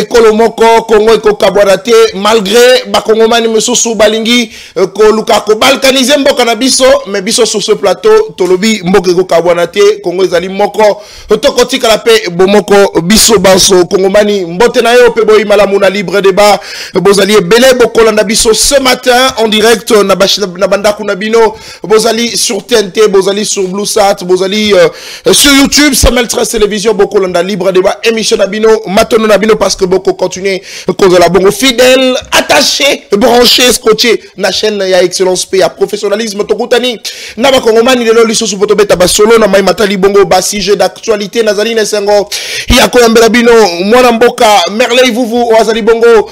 ekolo moko Congo eko kabwanate malgré ba Congomani mesusu balingi ko luka ko balkaniser mboka na biso mais biso sur ce plateau tolobi mboka eko kabwanate Congo ezali moko tokotika la pe bomoko biso banso Congomani mbote na yo pe boy malamu na libre débat bozali belé bokolanda biso ce matin en direct na banda kuna bino bozali sur TNT bozali sur Bluesat bozali sur YouTube Samuel 13 télévision bokolanda libre débat émission na bino maintenant na bino parce que beaucoup continuer cause de la bongo fidèle attaché branché scotché na chaîne ya excellence pe ya professionnalisme tokutani na ba Congomani lelo lisusu poto beta ba solo na mai matali bongo ba sujet d'actualité nazali na sengo ya koyambela bino mwana mboka Merley Vuvu wazali bongo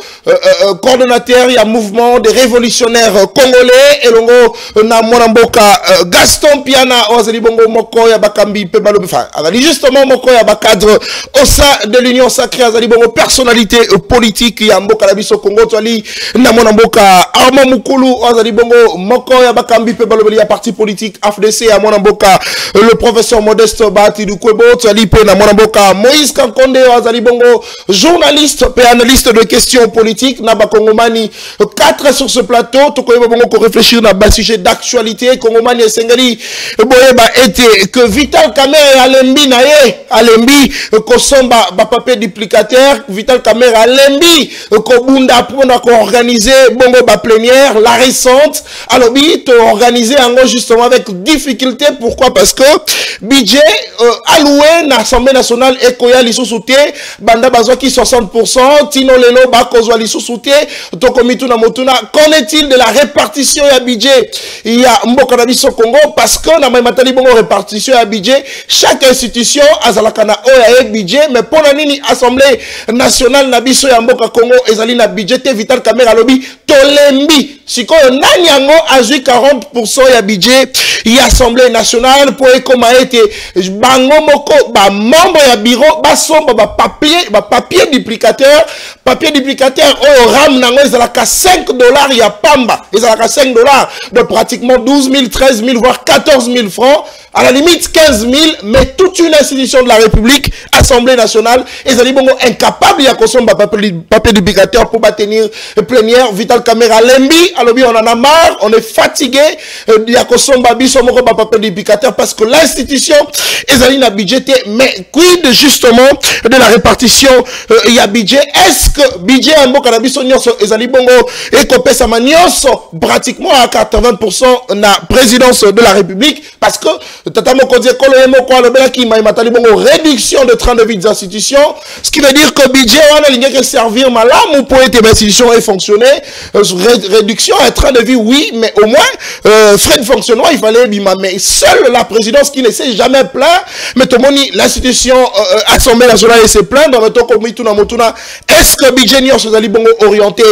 coordonnateur ya mouvement des révolutionnaires congolais elongo na mwana mboka Gaston Piana wazali bongo moko ya bakambi pe balobi fa azali justement moko ya ba cadre au sein de l'union sacrée azali bongo personnalité politique ya mboka la biso Congo twali na mwana mboka Armand Mukulu azali bongo moko ya bakambi pe balobi ya parti politique AFDC ya mwana mboka le professeur Modeste Bahati Lukwebo twali pe na mwana mboka Moïse Kankonde azali bongo journaliste pe analyste de questions politiques na ba Congomani 4 sur ce plateau tokoyeba bongo ko réfléchir na ba sujet d'actualité Congomani esengeli boyeba été que Vital Kamerhe alembi na ye alembi ko somba ba papier duplicateur Vital Kamerhe alembi ko bunda pona ko organiser bongo ba plénière la récente alors bi to organiser en justement avec difficulté pourquoi parce que budget alloué na Assemblée nationale ekoya lisusu te banda bazwaki 60% tino lelo ba kozwa lisusu te to komitu na motuna qu'en est-il de la répartition ya budget ya mboka na biso Congo parce que na matali bongo répartition ya budget chaque institution azalaka na oya e budget mais pona nini Assemblée nationale na biso ya mboka Congo ezali na budget te Vital Kamerhe alobi tolembi sikoyo nani yango azwi 40% ya budget ya Assemblée nationale po ekoma ete bango moko ba membre ya bureau basomba ba papier duplicateur au ram nango ezalaka $5 ya pamba ezalaka $5 de pratiquement 12 000 13 000 voire 14 000 francs à la limite 15 000 mais toute une institution de la République Assemblée nationale ezali bongo incapable ya kosomba papier duplicateur pour tenir plénière Vital Kamerhe lembi alobi on en a marre on est fatigué ya kosomba biso moko ba papier duplicateur parce que l'institution ezali na budget mais quid justement de la répartition ya budget est-ce que budget en mboka na biso nyonso ezali bongo ekopesa nyonso pratiquement à 80% na présidence de la République parce que tata mokonzi ekolo moko alobela ki matali bongo réduction de train de vie des institutions ce qui veut dire que budget wana lingeke servir malamu pour ete institution et fonctionner réduction et train de vie oui mais au moins frais de fonctionnement il fallait bima mais seule la présidence qui ne s'est jamais plaint mais tout le monde l'institution Assemblée nationale se plaindre mais to komitu na motuna est-ce que budget nyonso ezali bongo orienté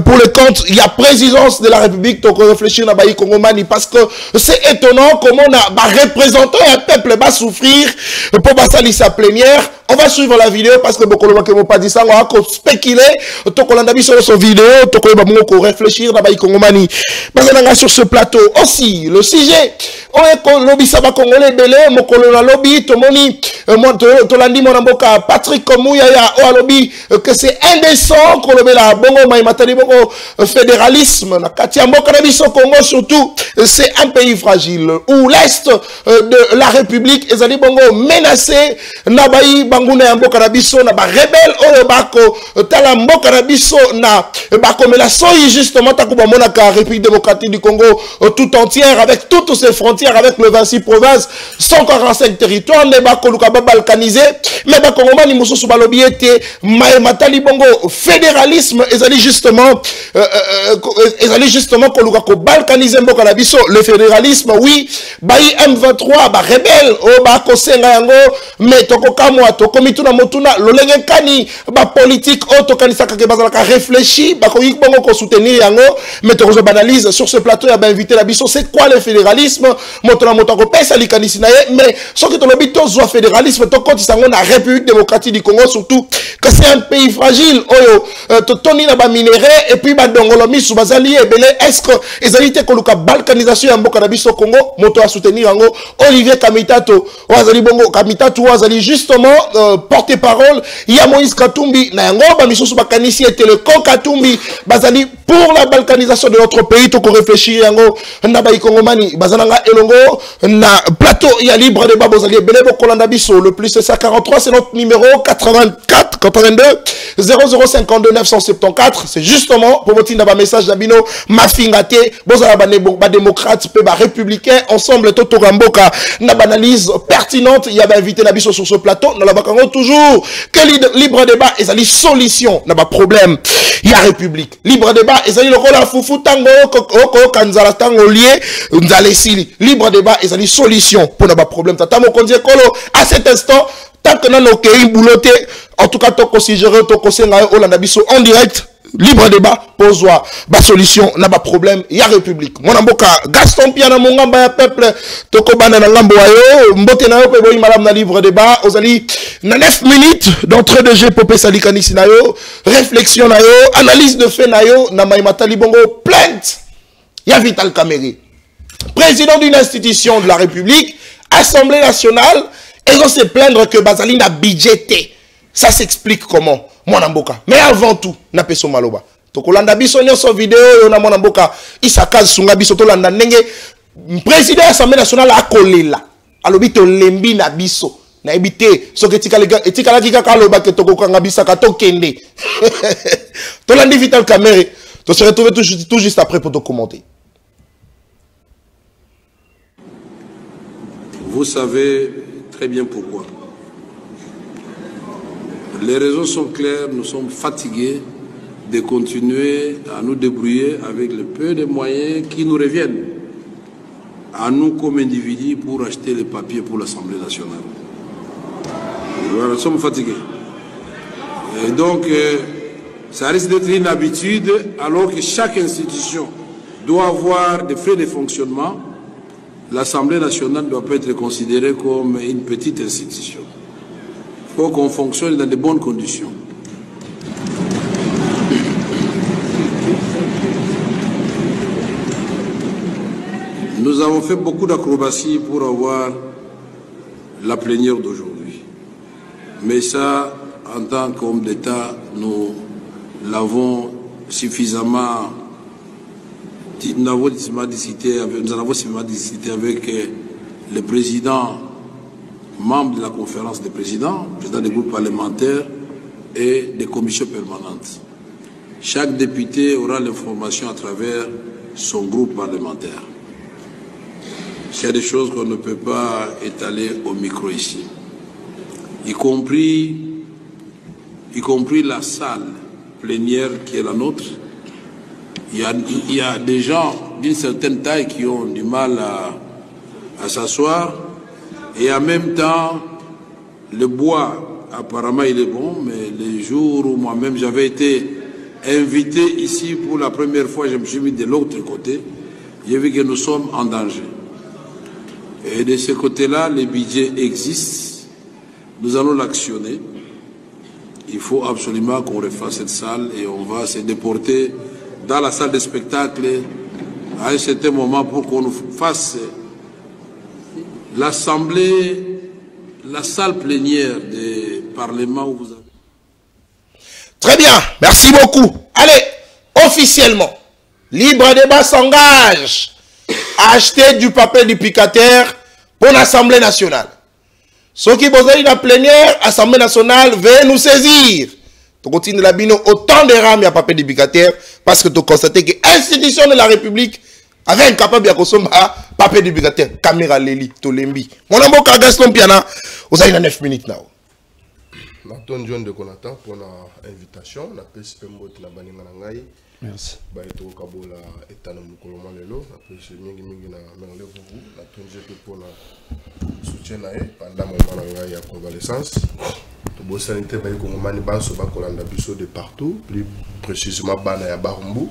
pour le compte il y a présidence de la République to réfléchir na bayi Congomani parce que c'est étonnant comment on a représentant un peuple va souffrir pour passer sa plénière. On va suivre la vidéo parce que beaucoup de gens ne pas dit ça. On va spéculer. Tout le monde sur cette vidéo. Tout le monde réfléchir dans Congomani. Sur ce plateau aussi le sujet. On est lobby saba congolais belé. Mon colonel lobby. Tout le monde. Tout le monde Patrick Komouya ya lobby que c'est indécent qu'on le la bongo matali bongo fédéralisme. Na katia mboka na biso Congo surtout c'est un pays fragile où l'est de la République ezali bongo menacé na bayi banguna ya mboka na biso na ba rebelle oyo bako tala mboka na biso na bako melasoi justement takuba monaka République démocratique du Congo tout entière avec toutes ses frontières avec le 26 provinces 145 territoires ne bako luka balkanisé mais bako ngomani mususu balobi ete matali bongo fédéralisme ezali justement ko luka ko balkaniser mboka na biso le fédéralisme oui bayi M23 ba rebelle o bako senga yango mais toko kamwa toko mituna motuna lolenge kani ba politique auto kanisaka ke bazalaka réfléchi ba ko bongo ko soutenir yango mais toko zo banalise sur ce plateau ya ba invité la biso c'est quoi le fédéralisme motona motako pesa likanisi na ye mais soki to lobi to zo fédéralisme to konti sango na République démocratique du Congo surtout que c'est un pays fragile oyo to toni na ba minerais et puis ba dongolo misu bazali ebele est-ce que ezalité ko luka balkanisation ya mboka na biso Congo moto a soutenir yango Olivier Kamitato wazali bongo Kamitato wazali justement porte-parole, il y a Moïse Katumbi, Nayangoba, Misusu Bakanisi et Télécom Katumbi, Bazali, pour la balkanisation de notre pays, tout qu'on réfléchit, Yango, Nabaï Kongomani, Bazananga Elongo, na plateau, il y a libre débat, Bozali, Belebo Kolanda Bisso, le plus c'est ça, 43, c'est notre numéro 84, 82, 0052 974, c'est justement, pour votre message d'Abino, Mafingate, Bozala ba démocrate, ba républicain, ensemble, Toto Ramboka, na analyse pertinente, il y avait invité Nabiso sur ce plateau, nous l'avons toujours, que libre débat, et ça dit solution, n'a pas problème, il y a république, libre débat, et ça dit le rôle à foufou, tango, kanzala, tango, lié, nzalesili, libre débat, et ça dit solution, pour n'a pas problème, tatamo, konzie kolo, à cet instant, tant que nous avons bouloté, en tout cas, tu considères, tu considères, en direct, libre débat, pose la solution, n'a pas problème, il y a république. Mon amboka, Gaston Piana, mon gamba, ya peuple, toko banana ngambo ayo, mbote na yo, pe boy madame na libre débat, ozali, na 9 minutes d'entrée de jeu, popé salikani sinayo, réflexion na yo, analyse de fait na yo, na maimata libongo, plainte, ya Vital Kamerhe, président d'une institution de la République, Assemblée nationale, et on se plaindre que Bazali n'a budgété. Ça s'explique comment? Mon amboka. Mais avant tout, n'a pas son maloba. Tokolanda biso nyonso vidéo yona mon amboka. Isaka sunga biso to landa nenge président de l'Assemblée nationale a collé là. Alobi to lembi na biso. Na ebité so que etikala kika loba ke tokokanga bisaka to kende. To landi Vital Kamerhe. To se retrouver tout juste après pour te commenter. Vous savez très bien pourquoi. Les raisons sont claires, nous sommes fatigués de continuer à nous débrouiller avec le peu de moyens qui nous reviennent à nous comme individus pour acheter les papiers pour l'Assemblée nationale. Voilà, nous sommes fatigués. Et donc, ça risque d'être une habitude alors que chaque institution doit avoir des frais de fonctionnement. L'Assemblée nationale ne doit pas être considérée comme une petite institution. Il faut qu'on fonctionne dans de bonnes conditions. Nous avons fait beaucoup d'acrobaties pour avoir la plénière d'aujourd'hui. Mais ça, en tant qu'homme d'État, nous l'avons suffisamment... Nous en avons discuté avec le président, membre de la conférence des présidents, président des groupes parlementaires et des commissions permanentes. Chaque député aura l'information à travers son groupe parlementaire. Il y a des choses qu'on ne peut pas étaler au micro ici, y compris la salle plénière qui est la nôtre. Il y a des gens d'une certaine taille qui ont du mal à s'asseoir, et en même temps, le bois, apparemment il est bon, mais les jours où moi-même j'avais été invité ici pour la première fois, je me suis mis de l'autre côté, j'ai vu que nous sommes en danger. Et de ce côté-là, le budget existe, nous allons l'actionner. Il faut absolument qu'on refasse cette salle et on va se déporter dans la salle de spectacle à un certain moment pour qu'on nous fasse l'Assemblée, la salle plénière du Parlement où vous avez... Très bien, merci beaucoup. Allez, officiellement, Libre Débat s'engage à acheter du papier duplicataire pour l'Assemblée nationale. Ceux qui besoin la plénière, Assemblée nationale, veuillez nous saisir. Tu continues la bino autant de rames à papier duplicataire parce que tu constates que l'institution de la République avait incapable de consommer papier duplicataire. Caméra Leli, Tolembi. Mon amour Gaston Piana, vous avez 9 minutes now. Nathan John de Konatan pour l'invitation. On a PSP Mbot na baninga nangai. Merci. Baito kabola etana mukoloma lelo. On a PSP mingi na merle vous. Nathan John pour la soutien pendant mon nangai à convalescence. Tout sanité bayi kongomani banso bakolanda biso de partout, plus précisément bana ya Barumbu.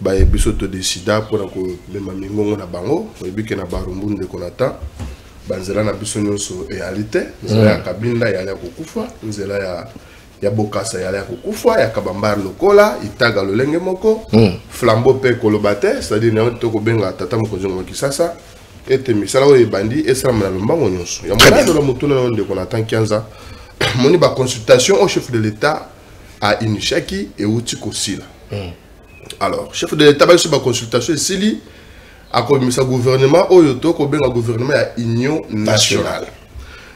Bayi biso to décida pour ko mema mingongo na bango, oyebike na Barumbu de Konatan. Banzela na biso nyonso réalité, nzela ya Kabinda ya kokufa, nzela ya Bokasa ya kokufa, ya Kabambar lokola, itaga lolenge moko, flambeau pe kolobate, c'est-à-dire na to ko benga tata mokonzi ngoma Kisasa. Et misala oyo bandi esala na lombango nyonso. Ya mwana do la mutuna de Konatan Kianza. moni ba consultation au chef de l'État à Inishaki et Outikosila. Alors, chef de l'État, ba consultation ici à commissaire gouvernement Oyoto ko benga gouvernement à Union nationale.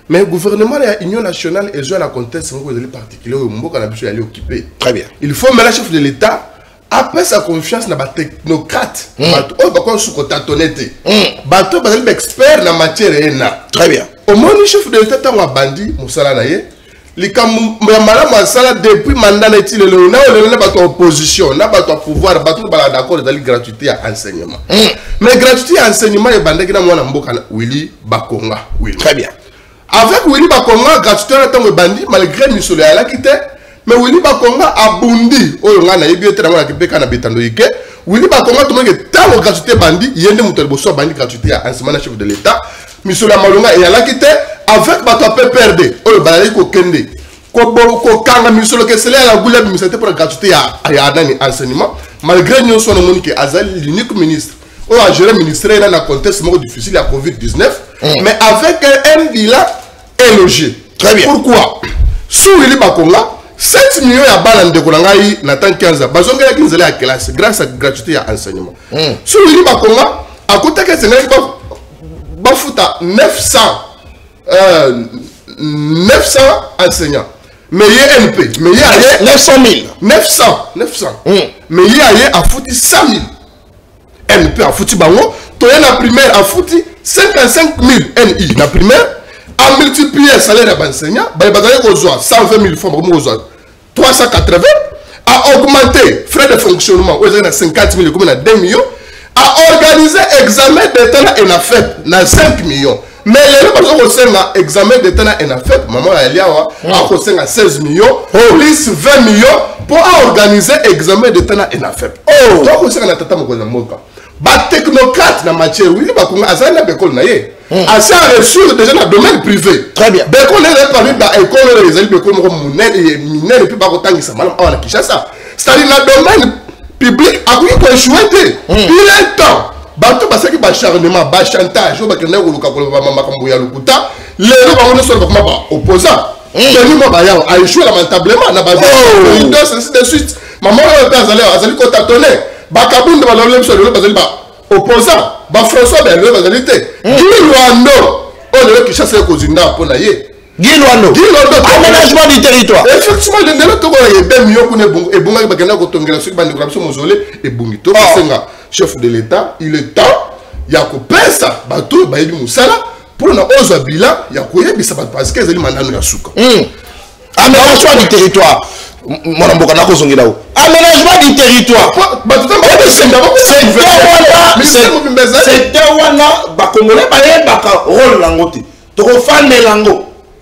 Mais le gouvernement de l'Union nationale est dans la contexte particulier où Mboka n'a pu aller occuper. Très bien. Il faut mettre le chef de l'État après sa confiance dans les technocrates. Oh, bah sous honnêteté. Bateau bah les experts dans matière ENA. Très bien. Au moins le chef de l'État tant un bandit, Moussala naye. Les camarades Moussala depuis mandat n'est-il le na on n'a pas opposition, n'a pas pouvoir, bateau bah d'accord dans la gratuité à enseignement. Mais gratuité à enseignement et bandit qui n'a moins Mboka Willy Bakonga. Très bien. Avec Willy Bakonga, gratuité à tant bandit malgré Missolé à la quitter. Mais Willy Bakonga a bondi. Oh, on a eu bien tellement la Québec à Betando Ike. Willy Bakonga, tout le monde est tant gratuité bandit. Il y a des moutons de bandit gratuité à un chef de l'État. Missolé Malonga et à la quitter. Avec bateau peu perdu. Oh, le balai ko kende. Ko kanga Missolé que c'est là la goulette, mais c'était pour la gratuité à un enseignement. Malgré nous, son nom qui est Azal, l'unique ministre. On a géré le ministère dans un contexte difficile à Covid-19. Mais avec un bilan élogé. Très bien. Pourquoi? Sous Willy Bakonga, 7 millions de balles de Kolangaï, Nathan 15 ans, Bazonga qui nous allait à classe grâce à la gratuité à l'enseignement. Sous Willy Bakonga, à côté de Sénégal, Bafouta 900 enseignants. Mais il y a MP, mais il y a 900 000. 900. Mais il y a foutu 100 000. MP a foutu Bango, Toya la primaire a foutu 55 000 NI. La primaire a multiplié le salaire des enseignants, 120 000 francs, 380, a augmenté frais de fonctionnement, 50 000, 2 millions, a organisé examen d'État et a fait 5 millions. Mais les gens qui ont examen d'État et a fait, maman a 16 millions, plus 20 millions pour organiser examen d'État et a fait. Oh, donc on a ba technocrate dans matière oui ba ko azana bekol na ye asa reçu déjà dans le domaine privé. Très bien. Bekol est parmi ba école les bekol mo munene et minene et puis ba ko tangisa malam awana Kinshasa. C'est-à-dire dans le domaine public a ko échoué. Il est temps bato ba saki ba charnement ba chantage ba kena ko luka ko ba makambo ya lukuta les gens ba on so ba ba opposant. Tellement ba ya a échoué lamentablement na ba Windows ainsi de suite. Maman azali ko tâtonner. Bakabunde ba lolem so le bazali ba opposant ba François ben le bazali te Guilwando on le qui chasse ko zinda pour na ye Guilwando aménagement du territoire effectivement le ndelo to ko ye 2 millions ko ne bon et bon ba kena ko tongela so ba ndikura so mozolé et bungito senga chef de l'État il est temps ya ko pesa ba to ba yebi musala pour na ozo bilan ya ko yebisa ba parce que ezali mandano ya suka aménagement du territoire. Aménagement du territoire. C'était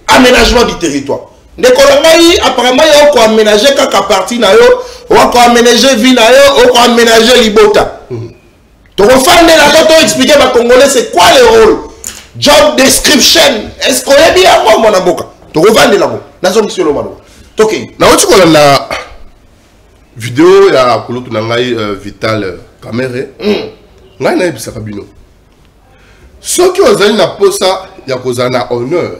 aménagement du territoire. Apparemment, on peut aménager quelques parties, on peut aménager ville, on peut aménager Libota. Donc, on expliquer aux Congolais c'est quoi le rôle. Job description. Est-ce qu'on est bien à moi, mon avocat? Donc, on va aller là-bas. Ok. Na oti ko la vidéo ya kulutu na ngai Vital Kamere. Ngai na ebisa kabino. Ceux qui ozali na posa ya kozana honneur.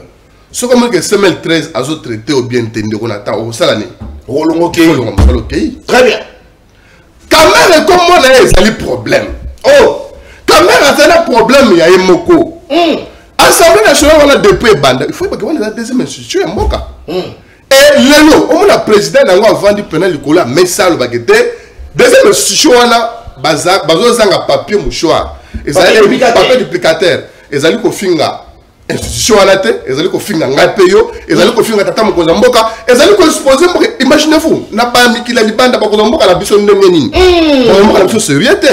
Ceux comme que semaine 13 azo traité au bien entendu on attend au salani. OK. Très bien. Kamere comme moi na ezali problème. Oh, Kamere a un problème ya emoko. Assemblée nationale on a depuis bande. Il faut que on a deuxième institution moka. Et lelo, on a président nango avant du pénal Nicolas mais ça le baguette deuxième institution là bazo zanga papier mouchoir et ça papier duplicateur et ali ko finga institution là te et ali ko finga ngapeyo et ali ko finga tata mokonza mboka et ali ko exposer mboka imaginez-vous na ba mikila libanda ba ko mboka la biso ndenge nini on a biso sérieux te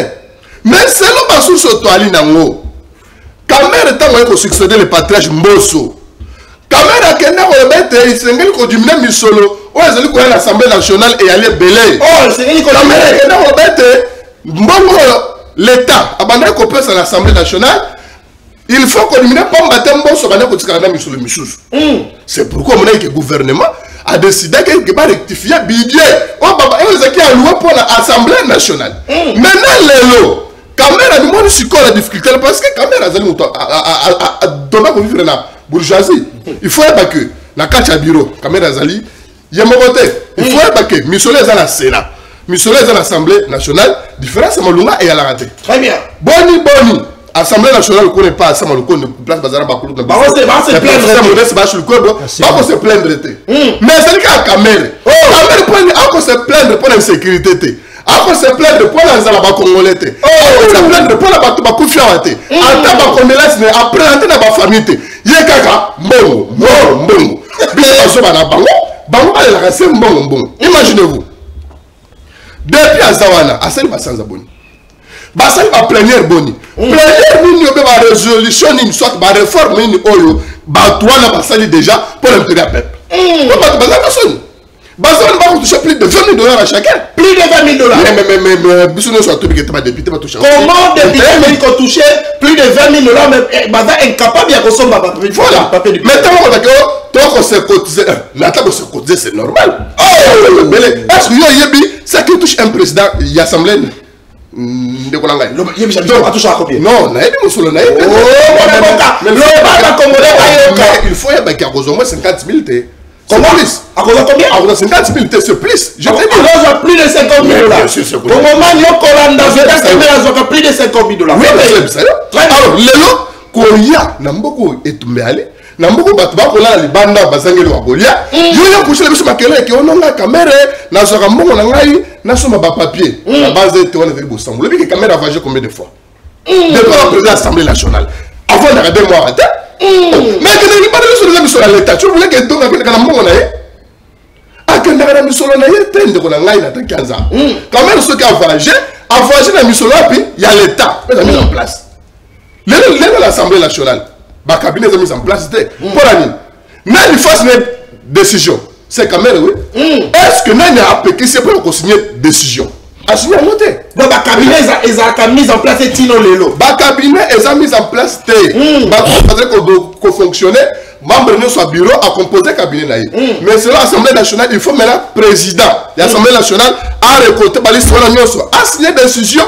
mais c'est le basu soto ali nango Kamere tango ko succéder le patriarche Mbosso Kamera kenda ko bete isengeli ko dimina misolo o ezeli ko l'Assemblée nationale et aller belé oh isengeli ko Kamera kenda ko bete mbongo l'état abanda ko pesa l'Assemblée nationale il faut que dimina pomba tembo so banda ko tikala na misolo misusu c'est pourquoi mon que gouvernement a décidé que va rectifier budget o baba ezaki a loué pour l'Assemblée nationale maintenant lelo Kamera du monde siko la difficulté parce que Kamera zali muto a donner ko vivre na bourgeoisie. Il faut pas que na kati ya bureau caméra zali ya mokote il faut pas que misolo est dans la Sénat misolo est dans l'Assemblée nationale différence malunga et à la raté très bien boni Assemblée nationale ne connaît pas ça le compte place bazara bakulu na se plaindre mais c'est le caméra caméra se plaindre pour l'insécurité ako se plaindre pour la congolais se plaindre pour la bato bakufia wate ata bakondelasi après ante na ba famille te ye kaka mbongo biso bazoba na bango balelaka se mbongo imaginez-vous depuis azawana asali basanza boni basali ba plénière boni plénière nini obe ba résolution nini soit ba réforme nini oyo bato wana basali déjà pour l'intérêt du peuple po bato bazalaka soni Bazan va toucher plus de 20 000 $ à chacun. Plus de 20 000 $. Mais bisous soit tout que député va toucher. Comment député peut toucher plus de 20 000 $, mais Bazan incapable de consommer ma papier. Voilà. Maintenant on va dire toi se cotiser. La table se cotiser c'est normal. Oh, est-ce que yebi c'est qui touche un président l'Assemblée de Kolanga. Yebi pas toucher à combien? Non, na yebi musolo na yebi. Oh, le baba congolais il faut y avoir au moins 50 000 $. Comment? À cause de combien? À cause de 50 000 $, c'est plus. Je te dis. Alors, plus de 50 000 $. Au moment où on a plus de 50 000 $. Oui, c'est ça. Alors, Lélo, Koya, Namboko est tombé allé. Namboko Batba, on a les bandes à Bazangelo à Bolia. Il y a couché le monsieur Makele qui on a la caméra, n'a pas mon angaï, n'a pas papier. La base de Théon avec Boston. Vous l'avez vu que la caméra a vagé combien de fois? Depuis le président de l'Assemblée nationale. Avant d'arrêter moi à terre. Mais que n'est pas de sur l'État. Tu voulais que donc avec la monde a que n'a mis sur l'État de qu'on a ngaï na 15 ans. Quand même ceux qui ont voyagé dans Missoula puis il y a l'État qui a mis en place. L'Assemblée nationale, le cabinet a mis en place pour l'année. Mais il faut une décision. C'est quand même oui. Est-ce que n'a pas appliqué c'est pour qu'on signe décision? A signé à noter. Donc le cabinet a mis en place Tino Lelo. Le cabinet a mis en place qu'on fonctionnait. Membre de son bureau a composé le cabinet. Mais c'est l'Assemblée nationale, il faut maintenant président. L'Assemblée nationale a récolté l'histoire a signé des décisions.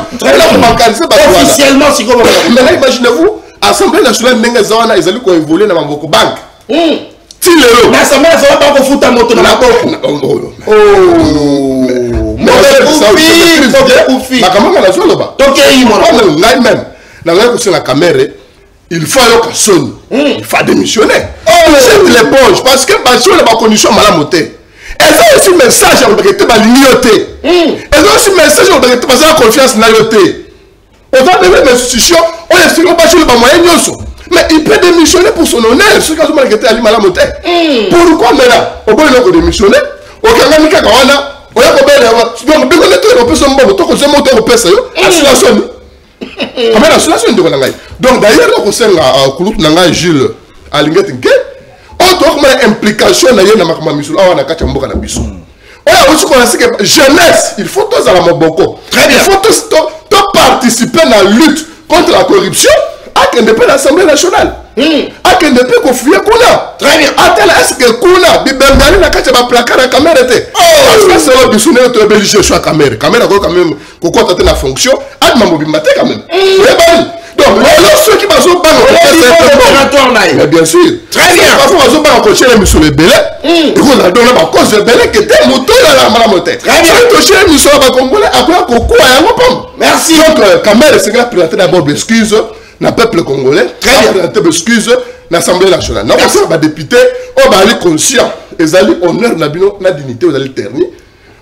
Officiellement, c'est comme mais là, imaginez-vous, l'Assemblée nationale ils ont évolué dans la banque. L'Assemblée nationale n'a pas foutu à moto dans la il faut il faut démissionner. C'est l'éponge parce que les conditions mal montées. Elles ont aussi un message à l'ignoter. Elles ont aussi un message à la confiance dans l'ignoter. Autant de institutions, on est pas sur le moyen. Mais il peut démissionner pour son honneur. Ce cas où il était à l'imala montée. Pourquoi maintenant on peut démissionner? Aucun ami qui a on a donc d'ailleurs on Gilles implication jeunesse il faut tous à la moboko il faut tous participer à la lutte contre la corruption à l'Assemblée nationale. À quel dépôt qu'on fouille Kuna. Très bien. Est-ce que Kuna, Bibengali n'a qu'à se plaquer la caméra? Parce que c'est le bisou n'est pas obligé sur la caméra. Caméra quand même, qu'on compte la fonction, à ma mobilité quand même. Donc, ceux qui vont pas bien sûr. Très bien. Parfois, on va pas cocher les muscles belés. Et on a donné ma cause de belé qui était moto dans la montée. Très bien. Cocher les muscles congolais après un coco et un pomme. Merci. Donc, caméra, c'est là présenter d'abord l'excuse. Le peuple congolais, très bien, excuse l'Assemblée nationale. Nous avons des députés, on va aller conscient, ils allaient honneur la dignité, ils allaient terni.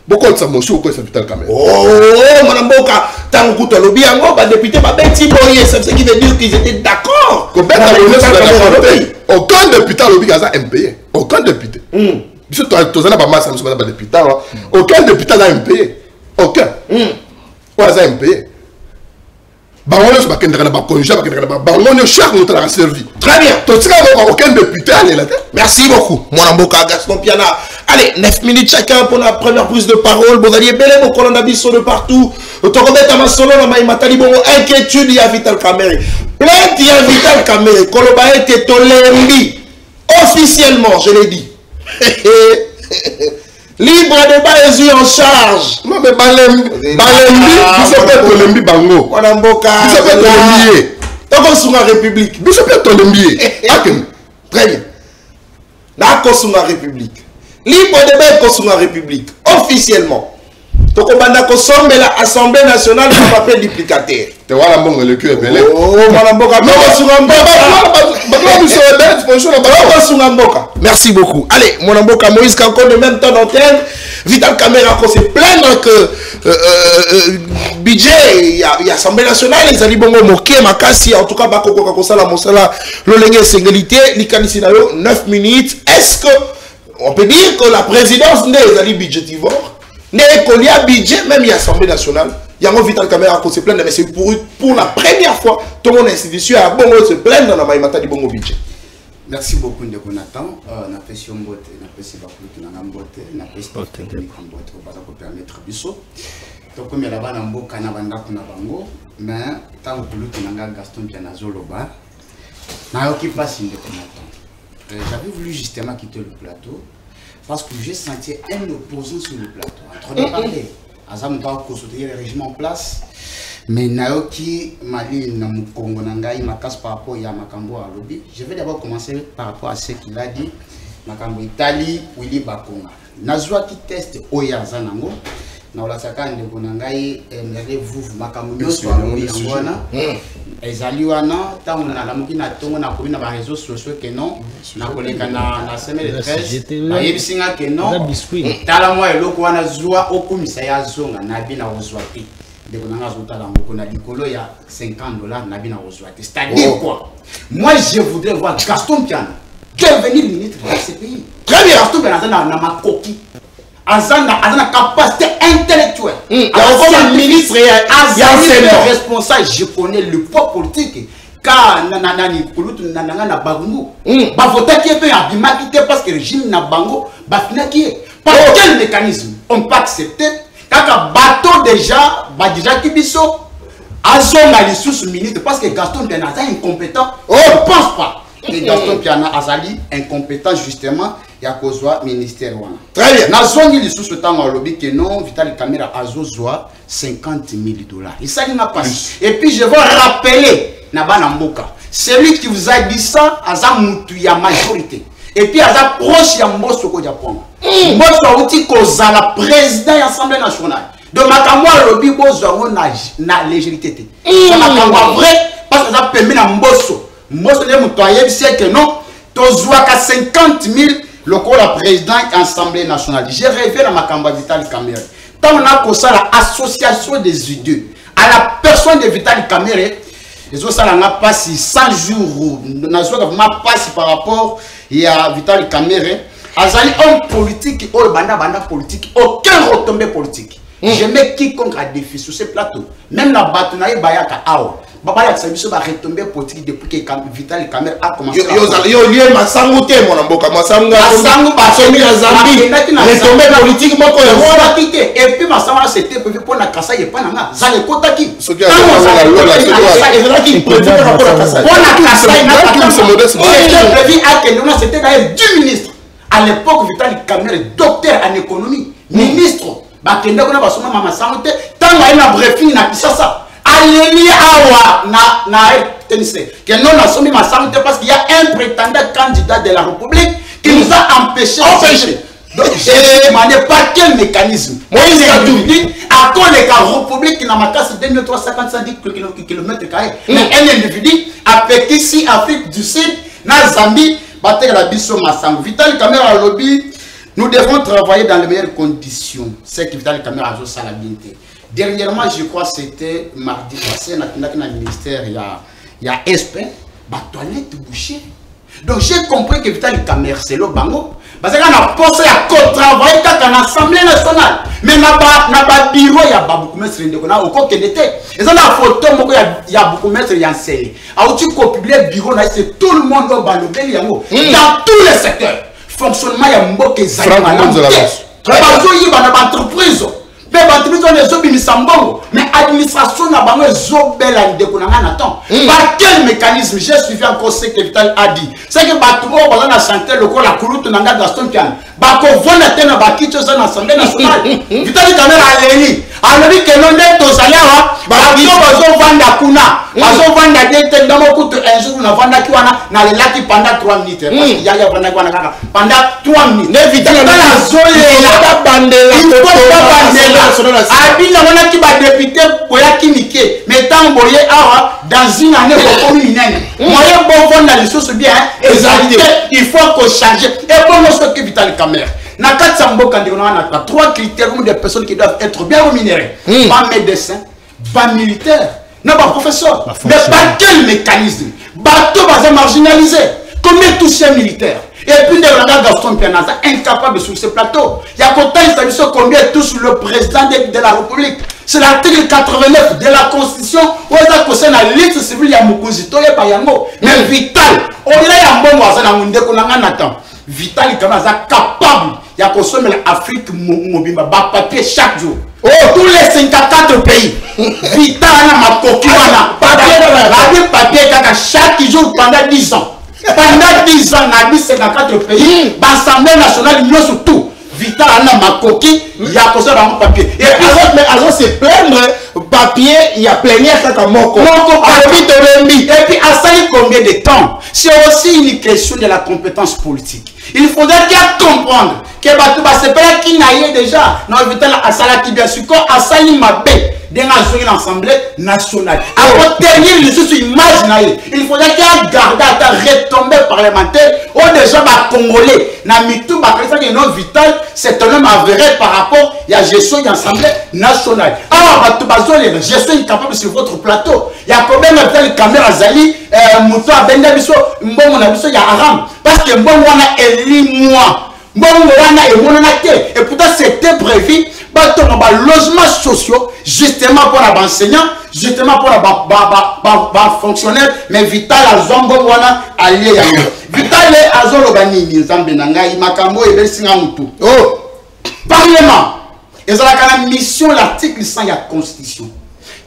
Beaucoup de ça, monsieur, pourquoi ça fait le caméra? Oh, madame Boka, tant que tu as lobby, les députés, c'est ce qui veut dire qu'ils étaient d'accord. Aucun député a lobby Gaza impayé. Aucun député. Tu as pas masse, aucun député n'a impayé. Aucun. On a impayé. Très bien. Aucun député à la tête. Merci beaucoup. Mwanamboka Gaston Piana. Allez, 9 minutes chacun pour la première prise de parole. Vous allez belé mon colonne de partout. Autoroute à ma solo, na matali bongo inquiétude, il y a Vital Kamere. Plainte, il y a Vital Kamere. Koloba était tolembi. Officiellement, je l'ai dit. Libre débat est en charge. Non mais Balembi, vous savez Tolembi Bango. Mwanamboka. Vous savez Tolembi. Donc on sera République. Vous savez Tolembi. Très bien. na kosunga république libre débat kosunga république officiellement tokobanda kosombela assemblée nationale na papier duplicataire te wala mbongo le cul belé oh mwana mboka kosunga mboka merci beaucoup allez mwana mboka Moïse Kanko de même temps d'antenne Vital Caméra ko se plaindre que budget ya assemblée nationale ils ali bongo moké makasi en tout cas bakokoka kosala mosala lolenge singalité likanisi na yo 9 minutes est-ce que on peut dire que la présidence n'est ali budgétivore n'est colia budget même l'Assemblée nationale il y a un Vital Caméra qu'on se plaindre mais c'est pour la première fois tout mon institution a bon se plaindre dans maïmata du bon budget. Merci beaucoup de Jonathan. On apprécie Mbote, on apprécie Bakulu qui n'a Mbote, on apprécie Mbote pour permettre biso. Donc comme il y a là-bas dans Mboka na banda kuna bango mais tant que l'autre n'a Gaston Pianazoloba n'a occupé pas si de Jonathan. J'avais voulu justement quitter le plateau. Parce que j'ai senti un opposant sur le plateau. En train de parler. Azam Kao consulter le régime en place. Mais Naoki Mali Namukongo Nangai Makas par rapport à Makambo à Lobby. Je vais d'abord commencer par rapport à ce qu'il a dit. Makambo Italie, Willy Bakonga. Nazwa qui teste Oya Zanango. Naola Sakan de Bonangai, vous Makambo Nyoswa Yangwana. Ezali wana tant na la mukina tongo na komina ba réseaux sociaux que non na koleka na semaine de 13 na yebisinga que non tala moi eloko wana zwa okumisa ya zonga na bina ozwa te de konanga zotala ngoko na likolo ya $50 na bina ozwa te c'est-à-dire quoi moi je voudrais voir Gaston Piana devenir ministre de ce pays très bien Gaston Piana na makoki azana capacité intellectuelle. Comme ministre et responsable, je connais le poids politique. Car nanani kulutu nananga bango. Ba voter qui est abimaki parce que le régime na bango ba finaki. Par quel mécanisme on peut accepter kaka bateau déjà qui biso azonga les sous-ministres parce que Gaston Piana est incompétent. Je ne pense pas que Gaston Piana azali incompétent justement. Il y a un ministère. Très bien. Dans zone il sous temps au lobby que non Vital Caméra azozwa $50,000. Et ça il n'a pas. Et puis je veux rappeler Nabana Mboka. Celui qui vous a dit ça aza mutu ya majorité. Et puis aza proche ya Mbosso ko Japon. Mbosso outi kozala président de l'Assemblée nationale. Donc makambo lobby bozo na légalité. Ça makambo vrai parce que ça permet na Mbosso. Mbosso ne mutu ayebisi que non tozwa ka $50,000 le la président de l'Assemblée nationale. J'ai rêvé dans ma campagne Vital Caméra. Tant on a constaté l'association des idées à la personne de Vital Caméra, les autres ça n'a pas si 100 jours, n'a pas si par rapport à Vital Caméra. Azali homme politique, banda politique, aucun retombé politique. Je mets quiconque a défi sur ce plateau. Même la bataille Bayaka Awa. Baba ya sabiso ba retomber politique depuis que Vital Caméra a commencé. Yo lié masangu te mon mboka masangu ba somi ya Zambie. Retomber politique moko ya roi quitté et puis masangu c'était pour na kasa ye pa nanga. Za le kotaki. Soki ya lola c'est toi qui président pour la kasa. Pour la kasa na c'est modeste. C'était prévu à que nous c'était d'ailleurs du ministre. À l'époque Vital Caméra docteur en économie, ministre. Ba kenda ko na ba soma mama sangu te tanga ina briefing na Kinshasa. Alléluia awa na tenise que non a soumis ma santé parce qu'il y a un prétendant candidat de la République qui nous a empêché. Donc je demandé pas quel mécanisme. Moïse a tout dit à cause de la République qui n'a pas cassé 2350 km carrés. Mais un individu a fait ici Afrique du Sud, na Zambie, battre la biso masango. Vital Caméra lobby, nous devons travailler dans les meilleures conditions. C'est que Vital Caméra a joué la bienté. Dernièrement, je crois que c'était mardi passé, dans le ministère, il y a SP, ma toilette bouchée. Donc j'ai compris que Vital Caméra, c'est le bango. Parce qu'on a pensé à travailler dans l'Assemblée nationale. Mais dans le bureau, il y a beaucoup de maîtres. On a encore qu'il était. Et dans la photo, il y a beaucoup de maîtres qui ont scellé. Alors tu peux publier le bureau, c'est tout le monde dans tous les secteurs. Fonctionnement, il y a beaucoup de gens. Entreprise. Mais l'administration n'a pas de par quel mécanisme j'ai suivi encore ce que Vital a dit. C'est que la santé, la couloute n'a Gaston Piana. L'Assemblée nationale. Vital Caméra a léni. alors que l'on est aux aléas, bazo vanda kuna, bazo vanda dete ndamo kutu un jour na vanda kiwana na le laki pendant 3 minutes. Parce qu'il y a vanda kiwana kaka pendant 3 minutes. Ne vite la zone la bandela. Il faut pas bandela. Abina wana ki ba député boya kimike, mais tant boye awa dans une année pour communale. Moyen bon vanda les choses bien, il faut qu'on change. Et pour nous ce que Vital Kamerhe. Na Katsambo quand on a 3 critères de personnes qui doivent être bien rémunérées. Pas médecin, pas militaire, non pas professeur. Mais pas quel mécanisme. Bateau va marginalisé. Combien touché militaire? Et puis des regards Gaston Pianaza incapable sur ce plateau. Il y a combien touche le président de la République. C'est l'article 89 de la Constitution où il y a la liste civile, il y a Moukuzito et Bayango. Mais Vital, on a un bon voisin à Moundé qu'on a attend. Vital est capable. Il y a consommé l'Afrique mobile, papier chaque jour. Oh, tous les 54 pays. Vital a ma coquille, papier chaque jour pendant 10 ans. Pendant 10 ans, on a 54 pays. L'Assemblée nationale, il y a surtout. Vital a ma coquille, il y a consommé mon papier. Et puis, mais alors, c'est plaindre papier, il y a plénière comme Moko. Et puis, à ça, il y a combien de temps? C'est aussi une question de la compétence politique. Il faudrait qu'il y ait comprendre que c'est pas qui n'a déjà. Non, Vital à Sala qui bien sûr, à Sali Mabé, dans l'Assemblée nationale. Avant de tenir les image, il faudrait qu'il y ait gardé à retombée parlementaire ou déjà Congolais. N'a mis tout, non Vital, c'est un homme avéré par rapport à la gestion de l'Assemblée nationale. Alors, la gestion est capable sur votre plateau. Il y a combien de Vital caméra Zali, Moutou Abenda Bisso, Mbon Abisso, il y a Aram. Parce que Mbon Wana est moi. Et pourtant c'était prévu par les logements sociaux justement pour les enseignants, justement pour les fonctionnaires, mais Vital a zongo wana allié yango. Vital a zongo banini nzambe nanga imakambo et belsinga mutu. Oh, parlement. Et ça la mission l'article 100 de la Constitution.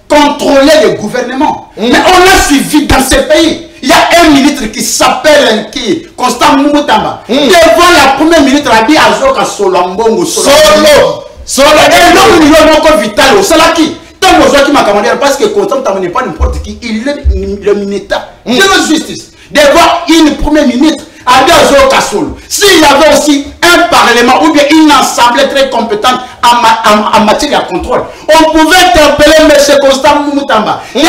Contrôler le gouvernement. Mais on a suivi dans ces pays. Il y a un ministre qui s'appelle Constant Moumutamba. Devant la première ministre, il a dit Azoka Solambongo. Solo. Et non, il y a encore Vital au Salaki. Tant que m'a commandé parce que Constant Moumutamba n'est pas n'importe qui. Il est le ministre de la justice. Devant une première ministre, il a dit Azoka Solo. S'il y avait aussi un parlement ou bien une assemblée très compétente en matière de contrôle, on pouvait interpeller M. Constant Moumutamba. Parce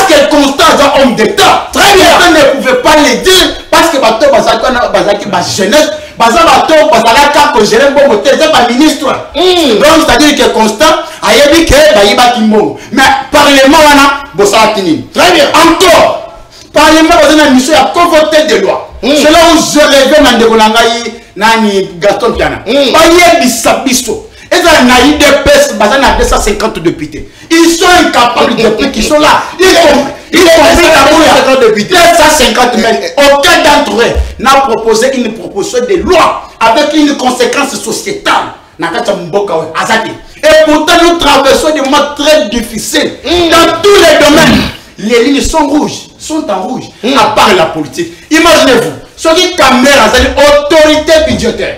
que Constant est un homme d'État. Très bien. On ne pouvait pas le dire parce que Bato Bazaki jeunesse, Bazabato Bazalaka que Jérém Bongo c'est pas ministre. Donc c'est-à-dire que Constant a dit que Baïba Kimbo. Mais parlement Bossatini. Très bien. Encore. Parlement dans une mission à convoquer des lois. C'est là où je rêve Mandegolangaï Nani Gaston Piana. Baye Bissabiso. Et ça n'a eu de pèse, basé à 250 députés. Ils sont incapables de députés qui sont là. Ils ont 250 mètres. Aucun d'entre eux n'a proposé une proposition de loi avec une conséquence sociétale. Et pourtant, nous traversons des moments très difficiles. Dans tous les domaines, les lignes sont rouges, sont en rouge, à part la politique. Imaginez-vous. Ce qui caméra, c'est l'autorité budgétaire.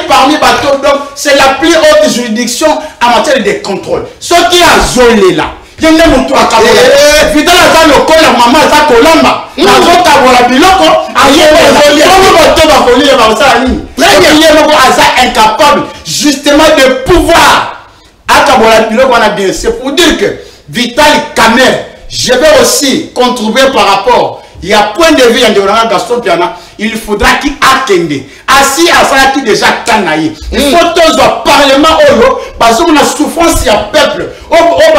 Parmi les bateaux, donc c'est la plus haute juridiction en matière de contrôle. Ce qui a zolé là, il y a un mouton à Kabola. Vital a le col, la maman a Kolamba. La vote à Bola Biloko, a incapable justement de pouvoir. À Kabola Biloko, on a bien. C'est pour dire que Vital Kamerhe, je vais aussi contribuer par rapport. Il y a point de vue en Gaston Piana, il faudra qu'il attende. Assis à ça qui déjà canaillé. Il faut tous au Parlement parce qu'on a souffrance, il y a peuple. On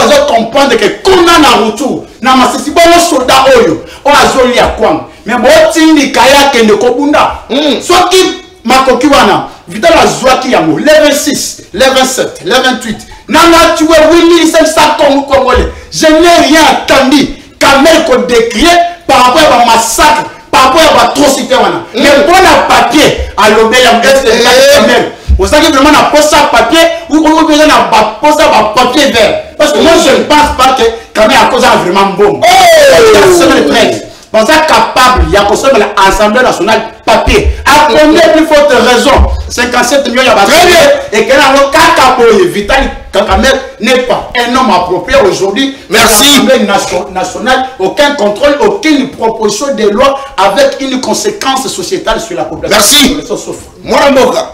va comprendre que qu'on a un retour. Na masisi bon soldat oyo. On a zoli à quoi. Mais bon tindi kaya kende kobunda. Soit qui makoki wana. Vital a zoaki yango. Le 26, le 27, le 28. Nana tué 8500 Congolais. Je n'ai rien attendu. Kamerhe qu'on décrit par rapport à un massacre, par rapport à l'atrocité. Mais bon à papier, à l'obéir, vous savez vraiment on a posé un papier ou on a posé un papier vert. Parce que moi je ne pense pas que Kamerhe a causé vraiment bon. parce que capable, il y a l'Assemblée nationale papier. À combien plus forte raison 57 millions de et que là, Vital Kakamé n'est pas un homme approprié aujourd'hui. Merci. L'Assemblée nationale, aucun contrôle, aucune proposition de loi avec une conséquence sociétale sur la population. Merci. Moramboka,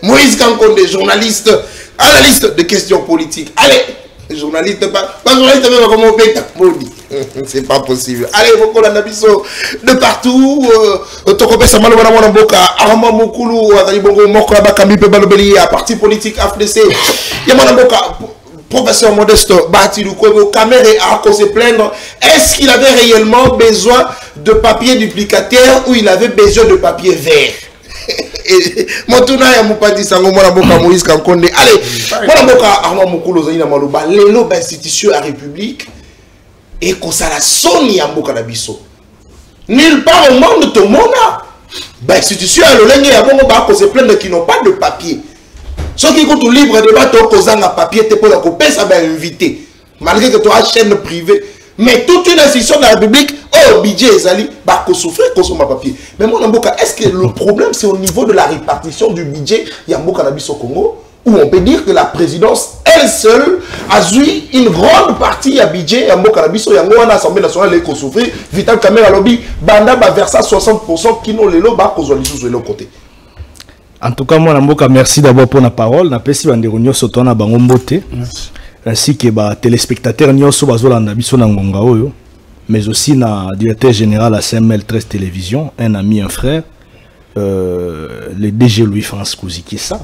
Moïse Kankonde, journaliste, analyste de questions politiques. Allez, journaliste, pas journaliste, mais comment on fait maudit. C'est pas possible. Allez, beaucoup d'anabiso de partout. Tokope Samalo Moramboka, Arma Mokulu, Azalibongo, Mokra Bakami, Pebalobeli, parti politique AFDC. Yamanamboka, professeur Modeste Batilou, Kamere a se plaindre. Est-ce qu'il avait réellement besoin de papier duplicataire ou il avait besoin de papier vert? Motuna ya mupadi sango mwana boka Moïse Kankonde. Allez, mwana boka Armand Mokolo Zaina Malouba, lelo ba institution à République et qu'on ça la soni ya mboka na biso. Nulle part au monde tout monde ba institution à l'olenge ya bongo ba ko se plaindre qui n'ont pas de papier. Ceux qui comptent libre débat to kozanga papier te pour la couper ça va inviter. Malgré que tu as chaîne privée, mais toute une institution de la République oh budget ezali ba ko souffrir ko ma papier. Mais mon mboka, est-ce que le problème c'est au niveau de la répartition du budget ya mboka na biso Congo où on peut dire que la présidence elle seule a joué une grande partie ya budget ya mboka na biso yango wana Assemblée nationale ko souffrir Vital Kamerhe lobby banda ba versa 60% kino lelo ba ko zo lisusu le côté. En tout cas, moi, merci d'abord pour la parole. Je remercie les gens bango mbote, ainsi que les téléspectateurs mais aussi le directeur général à CML 13 Télévision, un ami, un frère, le DG Louis-France Kouzikissa.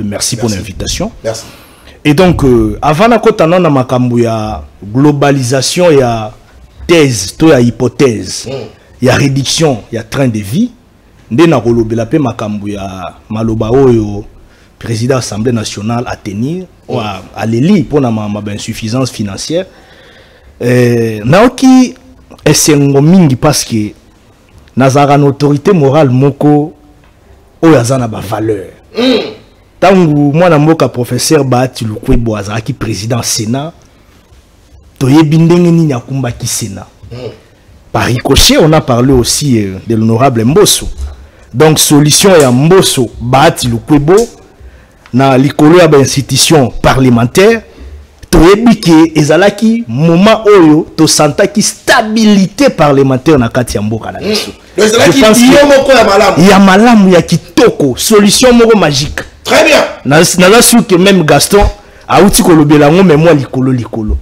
Merci pour l'invitation. Merci. Et donc, avant de la globalisation, il y a thèse, il y a hypothèse, il y a réduction, il y a train de vie. Ndena kolobela pe makambu ya maloba oyo président de l'Assemblée nationale à tenir à l'élite pour na insuffisance financière naoki esengo mingi parce que nazara une autorité morale moko oyo azana ba valeur tangu mwana mboka professeur Bahati Lukwebo azaki président Sénat toyebi ndenge nini akumbaki Sénat par ricochet on a parlé aussi de l'honorable Mbosso. Donc, solution ya Mbosso Bahati Lukwebo na likolo ya ba institution parlementaire toyebi ke ezalaki moment oyo to santaki stabilité parlementaire na kati ya mboka na biso. Je pense que ya malamu ya kitoko solution moko magique. Très bien. Na sûr que même Gaston a outi kolobela ngo mais moi likolo.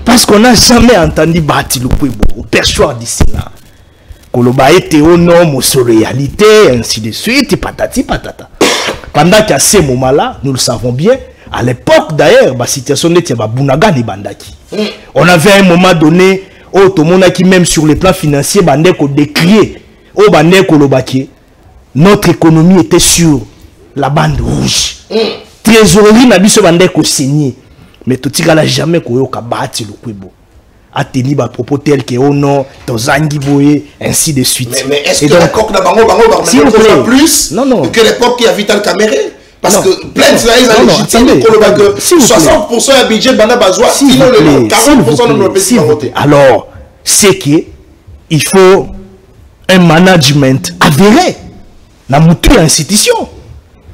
Parce qu'on n'a jamais entendu Bahati Lukwebo au perchoir du Sénat. Koloba était au nom, sur réalité, ainsi de suite, patati patata. Pendant qu'à ce moment-là, nous le savons bien, à l'époque d'ailleurs, la situation était Bunaga ni Bandaki. On avait à un moment donné, au Tomonaki, même sur le plan financier, Bandeko décrié, au Bandeko Lobaki, notre économie était sur la bande rouge. Trésorerie n'a pas Bandeko signé. Mais tout le monde n'a jamais Bahati Lukwebo. A tenu à propos tel que oh non, Tozangi Boye, ainsi de suite. Mais est-ce que l'époque n'a pas plus que l'époque qui a Vital Kamerhe? Parce que plein de choses sont légitimes que 60% du budget Banda Bazoua, sinon le 40% de nos pays voté. Alors, c'est qu'il faut un management avéré dans toute institution.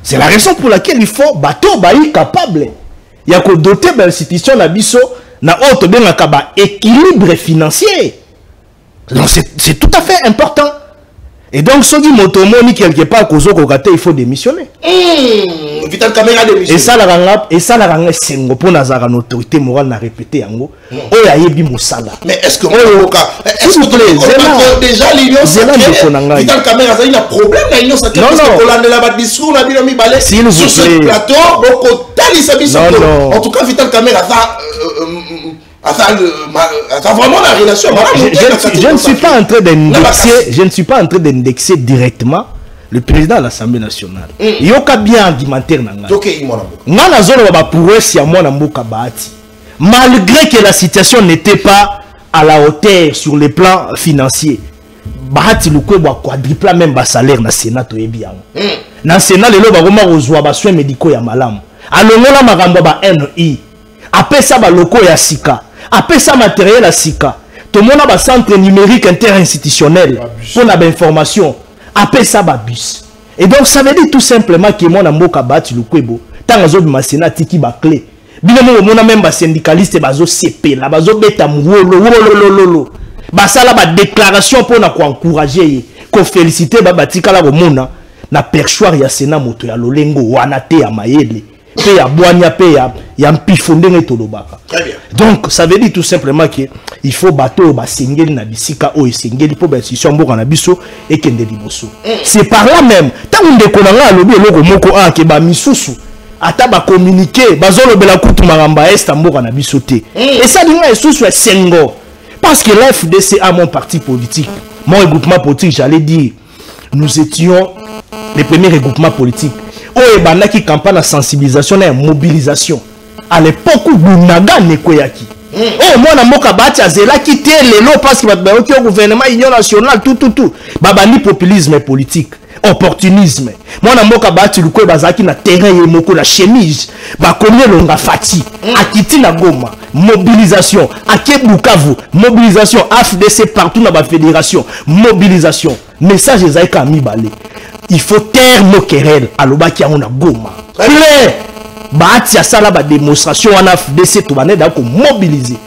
C'est la raison pour laquelle il faut bateau baï capable. Il y a que doter l'institution la biso na autre bien équilibre financier. Donc c'est tout à fait important. Et donc ce qui motomoni quelque part kozo kokate il faut démissionner. Vital Kamerhe a démissionné. Et ça la ranga sengo pour nazara une autorité morale na répéter yango. Oya yebi mosala. Mais est-ce que déjà l'union sacrée Vital Kamerhe a un problème na l'union sacrée parce que kolandela ba discours na bino mi balé sur ce plateau donc talisa biso. En tout cas Vital Kamerhe a vraiment la relation. Je ne suis pas en train d'indexer, je ne suis pas en train d'indexer directement le président de l'Assemblée nationale. Il y a bien argumentaire malgré que la situation n'était pas à la hauteur sur le plan financier. Bahati Lukwebo a quadruplé même bas salaire na Sénat to yebi yango. Na Sénat lelo ba goma ozwa ba soins médicaux ya malamu. Alongola makambo ba NI. Après ça ba loko ya sika. Après ça matériel à sika. tout le monde a un centre numérique interinstitutionnel pour la information. Après ça, bus. Et donc, ça veut dire tout simplement que moi, je suis battu le Kwebo. Tant que je suis un tiki clé. Bien, moi, même un syndicaliste, je suis CP, là, je suis ça là, déclaration pour encourager, qu'on félicite, tika la romona, na perchoir ya Sénat moto ya lolengo, wanate ya mayele. Pe ya boanya, pe ya mpifonde tolobaka. Très bien. Donc, ça veut dire tout simplement que il faut bateau ba sengeli na bisika o sengeli po ba institution mboka na biso et kende liboso. C'est par là même, tant on dékonanga lobi eloko moko a ke ba misusu ata ba communiquer bazolo bela kutu maramba est mboka na biso te. Et ça dinga esusu sengo parce que l'FDC a mon parti politique, mon regroupement politique, j'allais dire, nous étions les premiers regroupements politiques. Oh, et qui campagne de sensibilisation et mobilisation. À l'époque où Bunaga Nekoyaki. Oh, moi, na moka batia zela quitté les lots parce que au gouvernement, union nationale, tout. Babani populisme politique. Opportunisme. Moi, na moka bati lukwe bazaki na terrain et moko la chemise. Ba combien longa fati. Akiti na Goma. Mobilisation. Ake Bukavu. Mobilisation. AFDC partout dans la fédération. Mobilisation. Message Ezaïka Amibale. Il faut taire nos querelles. Alobaki on a Goma. Claire. Bati a ça là, démonstration en AFDC. Tout va être mobiliser.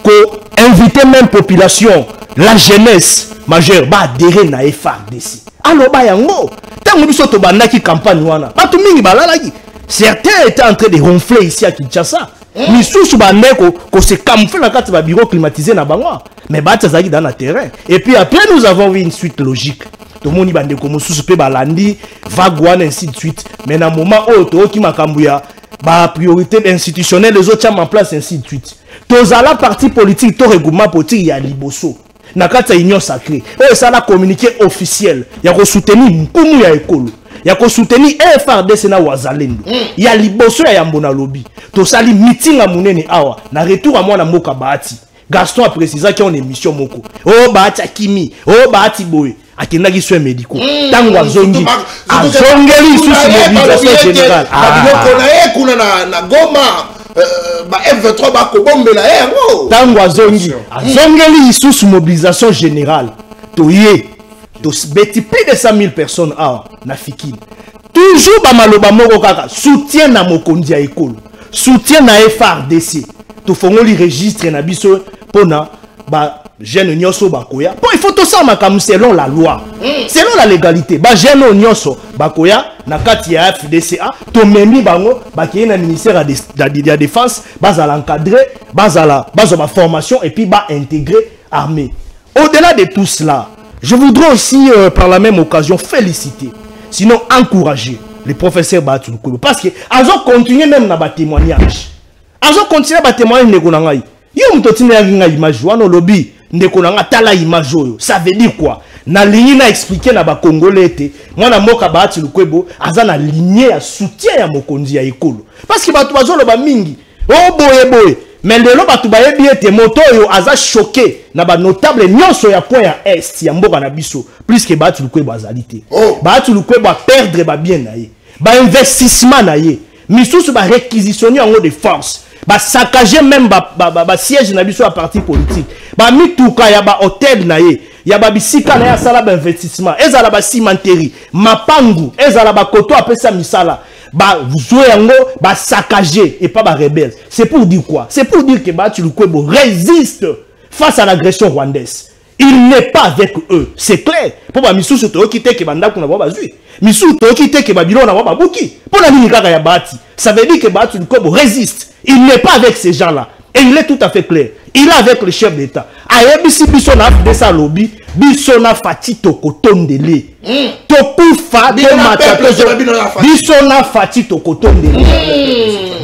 Ko inviter même population. La jeunesse majeure. Ba adhérer na FARDC. Alors, bayango, tant que nous avons qui campagne, certains étaient en train de ronfler ici à Kinshasa. Mais sous ce qu'on se camoufle dans le bureau climatisé dans Bangwa. Mais Batazaki dans le terrain. Et puis après, nous avons vu une suite logique. Tout le monde a dit que sous ce balandi, Vagouane, ainsi de suite. Mais dans le moment où qui m'a cambouya, priorité institutionnelle, les autres en place, ainsi de suite. Tous à la partie politique, tout regroupement politique, il y a Liboso. Nakata union sacrée. Et ça la communiqué officiel. Il y a soutenir Mkumu ya Ekolo. Il y a soutenir FARDC na Wazalendo. Il y a Liboso ya Mbona Lobby. To sali meeting à Munene awa. Na retour à moi na Moka Bahati. Gaston a précisé qu'il y a une émission Moko. Oh Bahati Akimi. Oh Bahati Boy. Akenda qui soit médicaux. Tango Zongi. Azongeli sous mobilisation générale. Kuna na Goma. F23 bakobombe la yango tango azongi azongeli sous mobilisation générale toyé to beti plus de 100 000 personnes na fikini toujours ba maloba moko kaka soutien na mokonzi ya ekolo soutien na FARDC to fongoli registre na biso pona ba jeune nyoso bakoya bon il faut tout ça comme selon la loi selon la légalité ba jeune nyoso bakoya na kati ya FDCA to memi bango bakiye na ministère de la défense bazala encadrer bazala ba formation et puis ba intégrer armée. Au-delà de tout cela, je voudrais aussi par la même occasion féliciter sinon encourager les professeurs Batou parce que ils ont continué même na ba témoignage. Ils ont continué ba témoignage ndeko na ngai. Yo mutotine ya ngai image wana lobby ndeko na tala image oyo. Ça veut dire quoi? Na ligne na expliquer na ba congolais te mwana moka Bahati Lukwebo aza na ligne ya soutien ya mokonzi ya ekolo parce que batu bazolo ba mingi oh boye mais lelo batu ba yebi ete moto yo aza choqué na ba notable nyonso ya point ya est ya mboka na biso plus que Bahati Lukwebo azalité Bahati Lukwebo perdre ba bien na ye ba investissement na ye misusu ba réquisitionner en de force ba saccager même ba siège na biso à parti politique ba mituka ya ba hôtel na ye ya ba bisika na ya sala ba investissement ezala ba cimenterie mapangu ezala ba koto apesa misala ba jouer yango ba saccager et pas ba rebelle. C'est pour dire quoi? C'est pour dire que Bahati Lukwebo résiste face à l'agression rwandaise. Il n'est pas avec eux, c'est clair. Pour ba misusu to kite ke banda kuna ba zui misusu to kite ke ba bilo na ba buki pour la nini kaka ya Bahati. Ça veut dire que Bahati Lukwebo résiste. Il n'est pas avec ces gens-là. Et il est tout à fait clair. Il est avec le chef d'État. Ayebisi bisona de sa lobby, bisona fati tokotondele. Tokufa bisona fati tokotondele.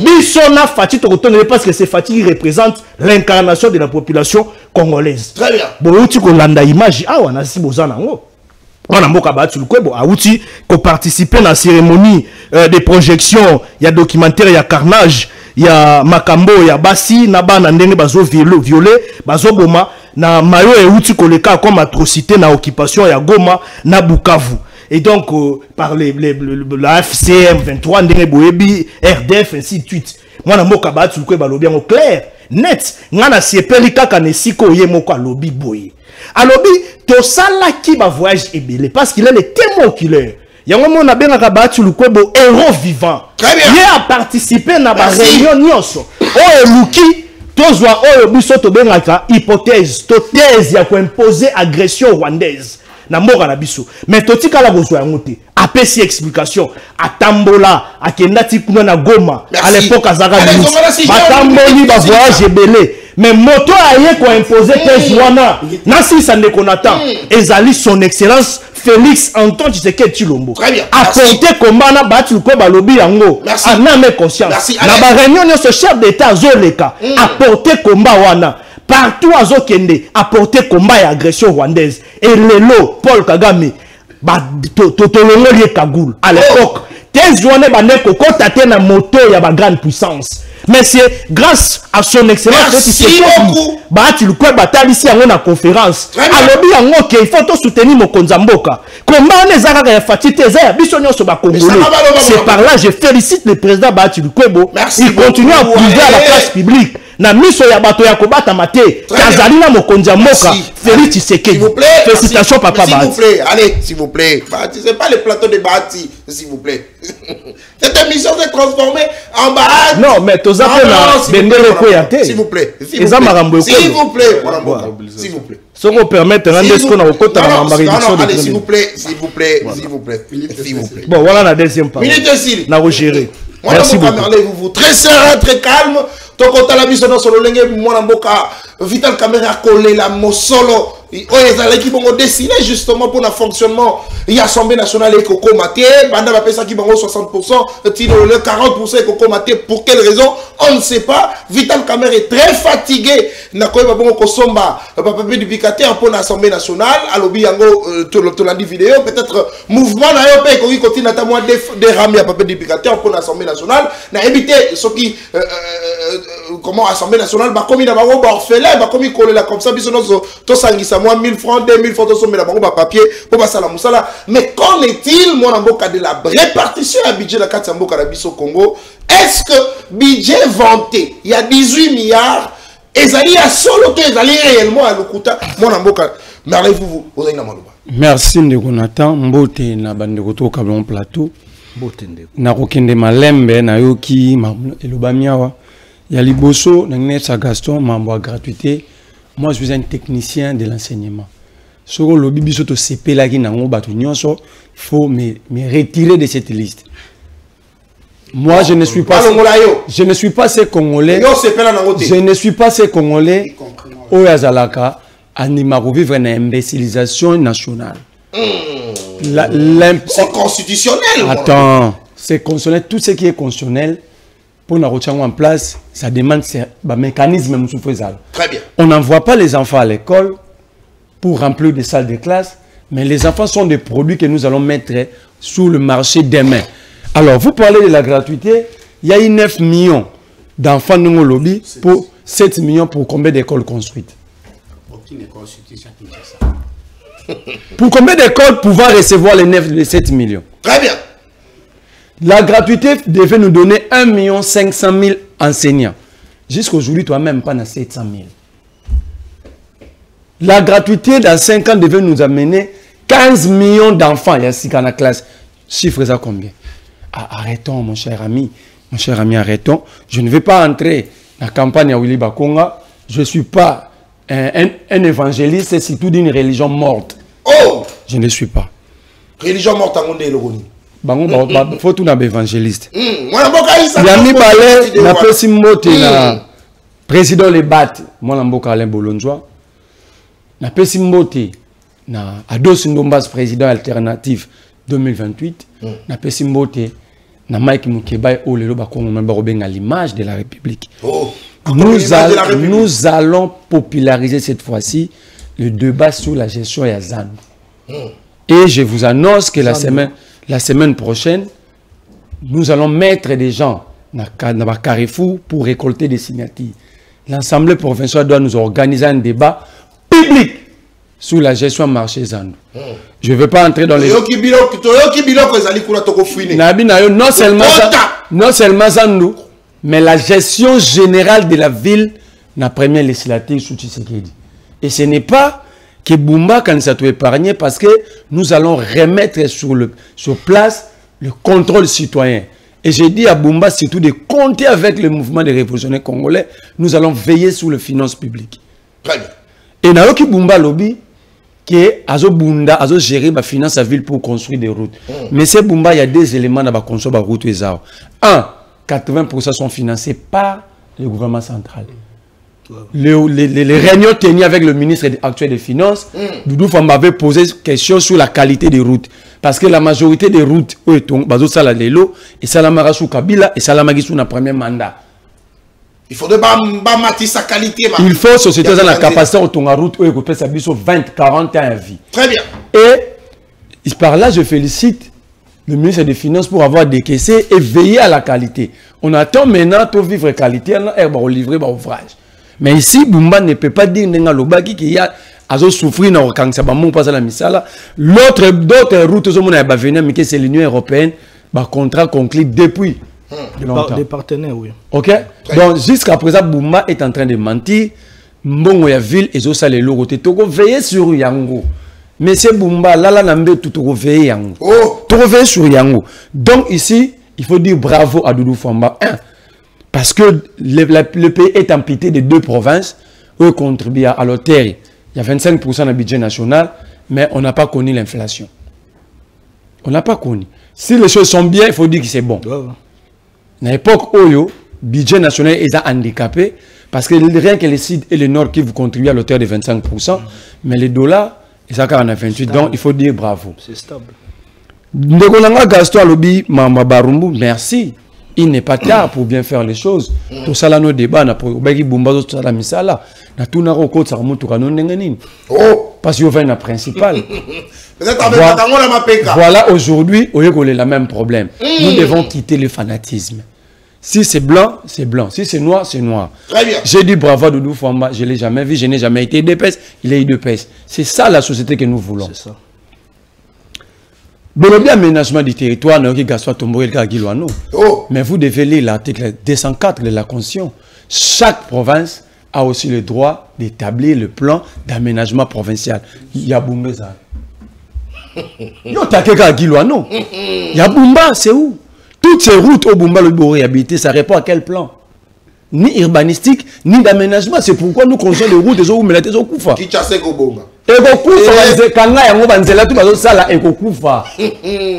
Bisona fati tokotondele parce que c'est fati qui représente l'incarnation de la population congolaise. Très bien. Bon, tu kolanda image ah wana si bozana ngo. On a beaucoup Bahati Lukwebo a outil qu'on participer à la cérémonie de projection, il y a documentaire, il y a carnage. Il y a Makambo, il y a Bassi, Naba, Nandene, Bazo violé, Bazo Goma, na Mayo et Outi Koleka comme atrocité, na occupation, il y a Goma, na Bukavu. Et donc, par la FCM 23, Ndene Boebi, RDF, ainsi de suite. Moi, na Moka Bahati Lukwebo bien au clair. net ngana sepeli kaka nesiko ye moko alobi boye alobi to sala ki ba voyage ebele parce qu'il est le témoin oculaire yango mona bengaka Bahati Lukwebo héros vivant il a participé na ba réunion nyonso o eluki tozwa oyo biso to bengaka hypothèse to thèse ya ko imposer agression rwandaise na mboka na biso mais totika la bozwa yango te apesi explication atambola akendati kuna na Goma à l'époque azaka batamboli ba voyage ebele mais moto aye ko imposer thèse wana na si ça ne connaît ezali son excellence Félix Antoine Tshisekedi Tshilombo apporter combat na Bahati Lukwebo lobby yango ana me conscience na ba réunion ce chef d'état zoleka apporter combat wana partout azokende apporter combat et agression rwandaise et lelo Paul Kagame ba tolongoli Kagoul à l'époque tes journées bande kokota te na moto ya ba grande puissance mais c'est grâce à son excellence Bahati Lukwebo batalisi yango na conférence alobi yango ke il faut to soutenir mokonza mboka combat on ezaka ya fatité za ya biso nyonso ba congolais c'est par là je félicite le président Bahati Lukwebo il continue à prouver à la place publique na miso ya bato ya kobata mate kazali na mokonza mboka Félix Tshisekedi félicitations papa Bahati s'il vous plaît allez s'il vous plaît Bahati c'est pas le plateau de Bahati s'il vous plaît cette émission s'est transformée en Bahati non mais toza na bendele ko yate s'il vous plaît s'il vous plaît s'il vous plaît ce qu'on permet de rendre ce qu'on a au côté de la malédiction allez s'il vous plaît s'il vous plaît s'il vous plaît s'il vous plaît bon voilà la deuxième parole minute na regérer merci beaucoup vous très serein très calme tokota la biso no solo lenge mwana mboka Vital Kamerhe a collé la mosolo qui vont dessiner justement pour le fonctionnement il y a l'Assemblée nationale et Koko Maté banda ba pesa qui 60% tino le 40% et Koko Maté pour quelle raison on ne sait pas. Vital Kamerhe est très fatigué na ko ba bongo kosomba papa du Bikater pour l'Assemblée nationale alobi yango to la vidéo peut-être mouvement na yo pe ko continue ta moi de rami à papa du Bikater pour l'Assemblée nationale na éviter ce qui comment Assemblée nationale ba komi na ba orphelin ba komi coller comme ça biso no to sangisa moi 1000 francs 2000 francs de somme la bango ba papier pour ba sala musala. Mais qu'en est-il mon amboka de la répartition à budget la carte amboka na biso Congo? Est-ce que budget vanté il y a 18 milliards ezali ya solo to ezali réellement à Lukuta mon amboka mais vous ozali na maloba. Merci ndeko Nathan mbote na bandeko to kablon plateau mbote ndeko na kokende malembe na yoki eloba miawa ya liboso na Nesa Gaston mambo gratuité. Moi, je suis un technicien de l'enseignement. Sur le bibiso to CP là qui n'a pas il faut me retirer de cette liste. Moi, je ne suis pas. Je ne suis pas ces Congolais. Je ne suis pas ces Congolais. Au Yazalaka, anima vivre une imbécilisation nationale. C'est constitutionnel. Attends, c'est constitutionnel. Tout ce qui est constitutionnel. Pour nous retenir en place, ça demande un mécanisme. Très bien. On n'envoie pas les enfants à l'école pour remplir des salles de classe, mais les enfants sont des produits que nous allons mettre sur le marché demain. Alors, vous parlez de la gratuité, il y a eu 9 millions d'enfants dans le lobby pour 7 millions pour combien d'écoles construites? Pour combien d'écoles pouvoir recevoir les 7 millions? Très bien. La gratuité devait nous donner 1 500 000 enseignants. Jusqu'aujourd'hui, toi-même, pas dans 700 000. La gratuité, dans 5 ans, devait nous amener 15 millions d'enfants. Il y a 6 dans la classe. Chiffre ça combien? Arrêtons, mon cher ami. Mon cher ami, arrêtons. Je ne vais pas entrer dans la campagne à Willy Bakonga. Je ne suis pas un évangéliste, c'est surtout d'une religion morte. Oh! Je ne le suis pas. Religion morte à Monde il faut tout un évangéliste. Yami Balé, na pesi mbote na président Lebat, moi l'amboka Alain Bolonjoa. Na pesi mbote na Ados Ndombas président alternatif 2028. Na pesi mbote na Mike Mukeba o lelo ba kongo mba robenga l'image de la République. Nous allons populariser cette fois-ci le débat sur la gestion ya ZAN. Et je vous annonce que la semaine prochaine, nous allons mettre des gens dans Carrefour pour récolter des signatures. L'Assemblée provinciale doit nous organiser un débat public sur la gestion marché ZAN. Je ne veux pas entrer dans les... Non seulement ZAN, mais la gestion générale de la ville la première législative sous Tshisekedi. Et ce n'est pas que Bumba quand ça peut épargner parce que nous allons remettre sur place le contrôle citoyen. Et j'ai dit à Bumba surtout de compter avec le mouvement des révolutionnaires congolais. Nous allons veiller sur les finances publiques. Très bien. Et Naoki Bumba lobby que Azo Bunda, Azo gérer la finance à ville pour construire des routes. Mais c'est Bumba, il y a des éléments dans la construire des routes. Un, 80% sont financés par le gouvernement central. Les réunions tenues avec le ministre actuel des Finances, Doudou Famba avait posé question sur la qualité des routes. Parce que la majorité des routes, et Salamara sous Kabila et Salamagi sous le premier mandat. Il faudrait bâtir sa qualité. Il faut société dans la capacité de ton route où il peut s'habiller sur 20, 40 ans à vie. Très bien. Et par là, je félicite le ministre des Finances pour avoir décaissé et veillé à la qualité. On attend maintenant pour vivre qualité, on livrer l'ouvrage. Mais ici, Bumba ne peut pas dire qu'il y a à souffrir quand ça va passer la misala. D'autres routes mais c'est l'Union européenne, contrat conclu depuis longtemps. Des partenaires, oui. Ok? Donc jusqu'à présent, Bumba est en train de mentir. Mbongo ya ville et ça les locaux. Toko veiller sur Yango. Monsieur Bumba, là nambe tout veiller Yango. Toko veiller sur Yango. Donc ici, il faut dire bravo à Doudou Famba. Parce que le pays est amputé de 2 provinces où il contribue à l'auteur. Il y a 25% de budget national, mais on n'a pas connu l'inflation. On n'a pas connu. Si les choses sont bien, il faut dire que c'est bon. À l'époque où le budget national est handicapé, parce que rien que le Sud et le Nord qui vous contribuent à l'auteur de 25%, mais les dollars, ils sont à 28%, donc il faut dire bravo. C'est stable. Ndegolanga Gaston Alobi, Mama Barumbu, merci. Il n'est pas tard pour bien faire les choses. Tout ça là, nos débats, parce qu'il y a un principal. Voilà aujourd'hui, on a le même problème. Nous devons quitter le fanatisme. Si c'est blanc, c'est blanc. Si c'est noir, c'est noir. J'ai dit bravo à Doudou Famba, je ne l'ai jamais vu, je n'ai jamais été IDPS, il est IDPS. C'est ça la société que nous voulons. C'est ça. Bon, le aménagement du territoire, mais vous devez lire l'article 204 de la Constitution. Chaque province a aussi le droit d'établir le plan d'aménagement provincial. Yaboumeza. Yaboumba, c'est où? Toutes ces routes au Bumba le Boré habité, ça répond à quel plan? Ni urbanistique, ni d'aménagement. C'est pourquoi nous construisons des routes des eaux mais des eaux Koufa. Qui chasse Kobonga? Ekokufa kanga yango banzela tu bazo sala ekokufa.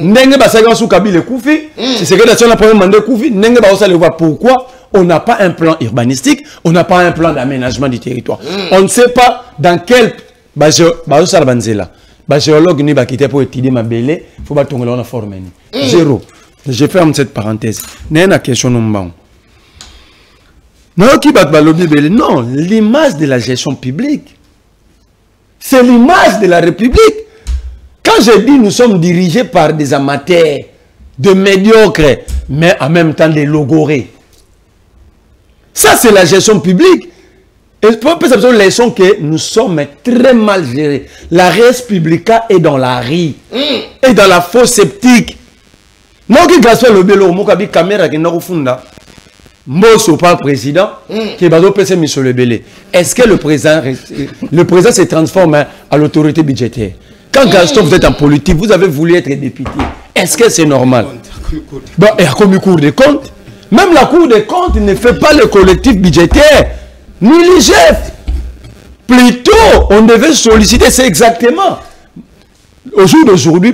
Ndenge basaka sous Kabila Koufi, c'est ce que la première mandat Koufi, ndenge bazo sala pourquoi on n'a pas un plan urbanistique, on n'a pas un plan d'aménagement du territoire. On ne sait pas dans quel bazo sala banzela. Géologue ni ba quitter pour étudier ma belé, faut ba tongola na forme ni. Zéro. Je ferme cette parenthèse. N'est question non. Non, l'image de la gestion publique. C'est l'image de la République. Quand je dis nous sommes dirigés par des amateurs, de médiocres, mais en même temps des logorés. Ça, c'est la gestion publique. Et peut-être que les leçons que nous sommes très mal gérés. La res publica est dans la rue, et dans la fosse sceptique. Non, qui gaspille le bélo, mokabi caméra qui n'a pas funda. Mosso pas président, qui va passer Michel Lebele. Est-ce que le président se transforme à l'autorité budgétaire? Quand Gaston, vous êtes en politique, vous avez voulu être député. Est-ce que c'est normal? Bon, et comme une Cour des comptes, même la Cour des comptes ne fait pas le collectif budgétaire, ni l'IGF. Plutôt, on devait solliciter, c'est exactement. Au jour d'aujourd'hui,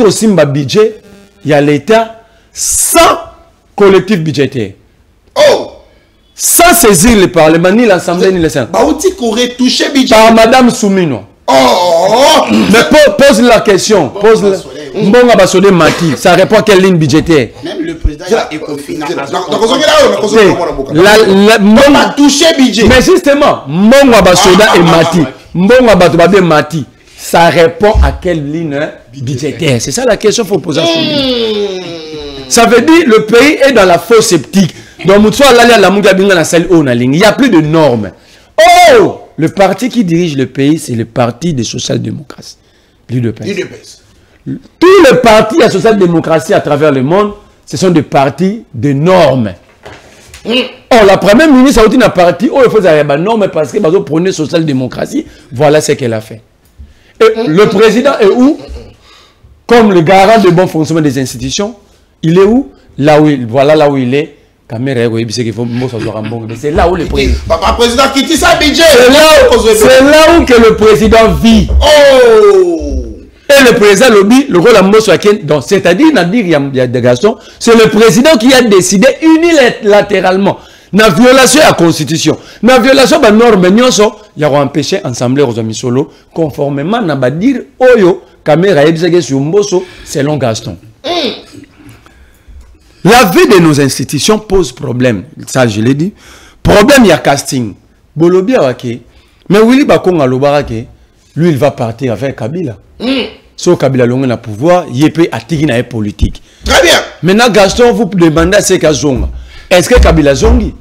aussi un budget, il y a l'État sans collectif budgétaire. Oh! Sans saisir le Parlement, ni l'Assemblée, ni le Sénat. Baouti courait toucher budget. Par Madame Soumino. Oh! Mais pose la question. Pose la... Mbonga Basode Mati, ça répond à quelle ligne budgétaire? Même le président est confiné. On a touché budget. Mais justement, Mbonga Basoda et Mati. Mbonga Basoda Mati. Ça répond à quelle ligne budgétaire? C'est ça la question qu'il faut poser à Soumino. Ça veut dire que le pays est dans la fosse sceptique. Donc, il n'y a plus de normes. Oh! Le parti qui dirige le pays, c'est le parti des social-démocraties. L'UDPS. Tous les partis à social-démocratie à travers le monde, ce sont des partis de normes. Or, la première ministre a été une partie où il faut avoir non, mais parce que vous prenez social-démocratie, voilà ce qu'elle a fait. Et le président est où? Comme le garant de bon fonctionnement des institutions, il est où? Là où voilà là où il est. C'est là où le président. Papa président qui dit ça, budget. C'est là où que le président vit. Oh! Et le président lobby, le rôle de c'est-à-dire, il y a des garçons, c'est le président qui a décidé unilatéralement. Na violation de la constitution, na violation de la norme, il y a empêché l'Assemblée aux amis solo, conformément à dire Oyo, caméra selon Gaston. La vie de nos institutions pose problème. Ça, je l'ai dit. Problème, il y a casting. Bolobi Awake. Mais Willy Bakonga Lobarake, lui, il va partir avec Kabila. So Kabila Longue na pouvoir, il peut attirer la politique. Très bien. Maintenant, Gaston, vous demandez à ce Zonga. Est-ce que Kabila Zongi?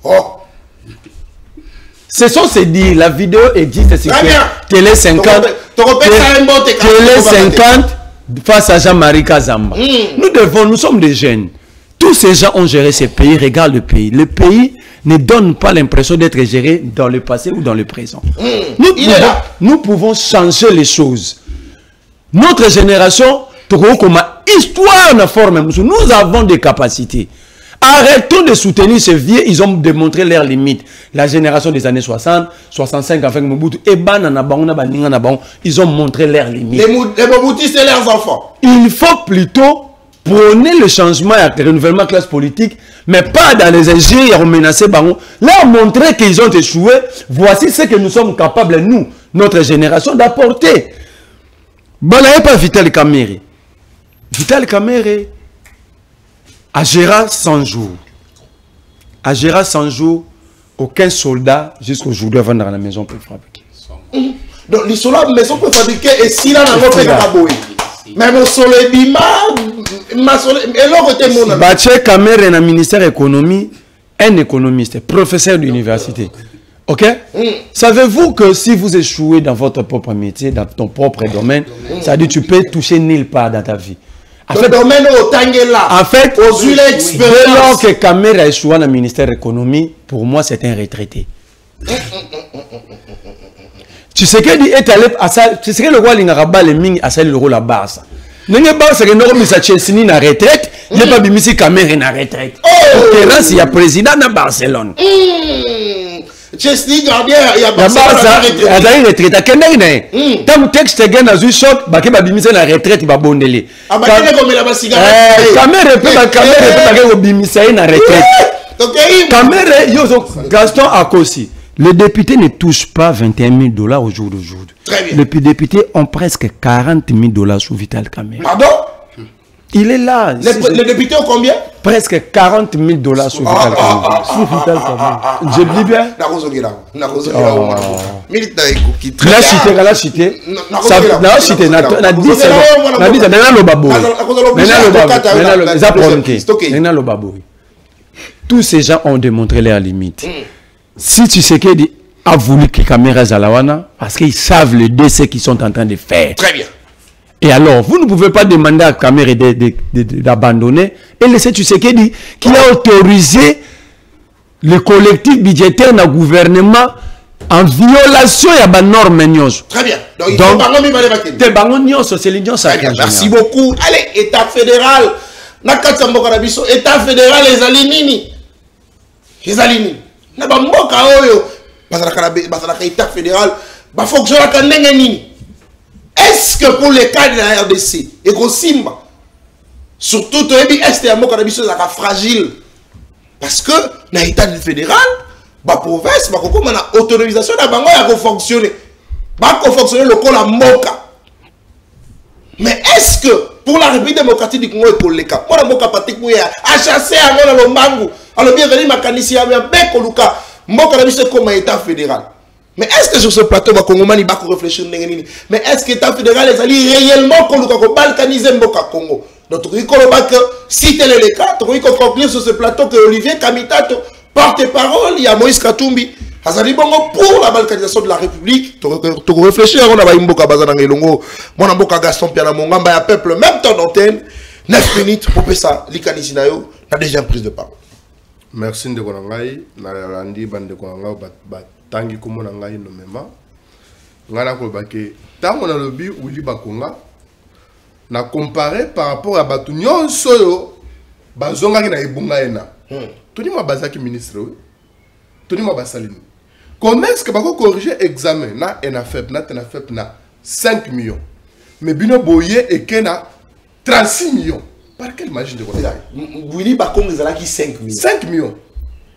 Oh. Ce sont ces dires. La vidéo existe sur Télé 50. Télé 50. Face à Jean-Marie Kazamba. Nous sommes des jeunes. Tous ces gens ont géré ces pays, regardent le pays. Le pays ne donne pas l'impression d'être géré dans le passé ou dans le présent. Nous pouvons changer les choses. Notre génération, comme histoire de forme, nous avons des capacités. Arrêtons de soutenir ces vieux, ils ont démontré leurs limites. La génération des années 60, 65, enfin, ils ont montré leurs limites. Les Moboutistes et leurs enfants. Il faut plutôt prôner le changement et le renouvellement de classe politique, mais pas dans les ingénieurs qui ont menacé, leur montrer qu'ils ont échoué. Voici ce que nous sommes capables, nous, notre génération, d'apporter. Bon, il n'y a pas Vital Kamerhe. Vital Kamerhe a géré 100 jours. A géré 100 jours, aucun soldat jusqu'aujourd'hui avant dans la maison peut fabriquer. Donc les soldats de la maison peuvent fabriquer et si là on fait la boue. Mais mon soleil bima, ma soleil et l'autre était mon ami. Bache Kamerhe dans le ministère de l'économie, un économiste, professeur d'université. Ok? Savez-vous que si vous échouez dans votre propre métier, dans ton propre domaine, ça dit que tu peux toucher nulle part dans ta vie. En fait, domaine au Tangela. En fait, dès lors que Kamerhe a échoué dans le ministère de l'économie, pour moi, c'est un retraité. Tu sais que dit est allé à ça, tu sais que le roi Lingaraba le ming a sali le rôle à base. N'est pas c'est que nous sommes à Chelsea na retraite, n'est pas bimisi Kamerhe na retraite. Terence il y a président na Barcelone. Chelsea gardien il y a Barcelone. À la retraite à quel n'est? Tant texte gain dans un choc, bah que bimisi na retraite ba bondeli. Ah bah comme la cigarette. Kamerhe peut bimisi na retraite. Kamerhe yo Gaston Akosi. Les députés ne touchent pas 21 000 $ au jour d'aujourd'hui. Très bien. Les députés ont presque 40 000 $ sous Vital Kamerhe. Pardon? Il est là. Les députés ont combien? Presque 40 000 $ sous Vital Kamerhe. Sous Vital Kamerhe. Je dis bien. La cité. Tous ces gens ont démontré leurs limites. Si tu sais qu'il a voulu que Kamerhe Zalawana, parce qu'ils savent le décès qu'ils sont en train de faire. Très bien. Et alors, vous ne pouvez pas demander à Kamerhe d'abandonner et laisser Tshisekedi qui a autorisé le collectif budgétaire dans le gouvernement en violation de la norme. Très bien. Donc c'est l'union sacrée. Merci beaucoup. Allez, État fédéral. État fédéral, les Alinini. Les Alinini. Est-ce que pour les cas de la RDC et que Simba, surtout est fragile parce que dans l'état fédéral, la province, la autonomisation de fonctionner. Fonctionner le col à Moka. Mais est-ce que pour la République démocratique du Congo et pour les cas, moi, la pratique, à chasser à mon mango, alors bienvenue, ma canicia, bien, Koluka, Moka, comme État fédéral. Mais est-ce que sur ce plateau, Congomani va réfléchir? Mais est-ce que l'État fédéral est allé réellement pour balkaniser Mboka Congo? Donc, si tel est le cas, tu peux conclure sur ce plateau que Olivier Kamitato porte-parole, il y a Moïse Katumbi. Azali bongo pour la balkanisation de la République. Tu réfléchis à Mboka Bazana Ngelongo, mon Mboka Gaston Piana Mongamba, un peuple, même temps d'antenne, 9 minutes pour faire ça, l'Ikanisinayo, la deuxième prise de parole. Merci de Konangai, Nalandi Bandekonanga, Batangi Kumonangai nomema. Ngana Kolbake, tant on a le but ou Libakonga, na comparé par rapport à Batunyon Soyo, Bazonga qui na Ebungaena. Tony ma Bazaki ministre, Tony ma Basaline. Comment est-ce que Bako corriger examen na NAFEP, na 5 millions. Mais Bino Boye et Kena 36 millions. Par quelle magie de quoi? Willy Bakong les a qui 5 millions. 5 millions.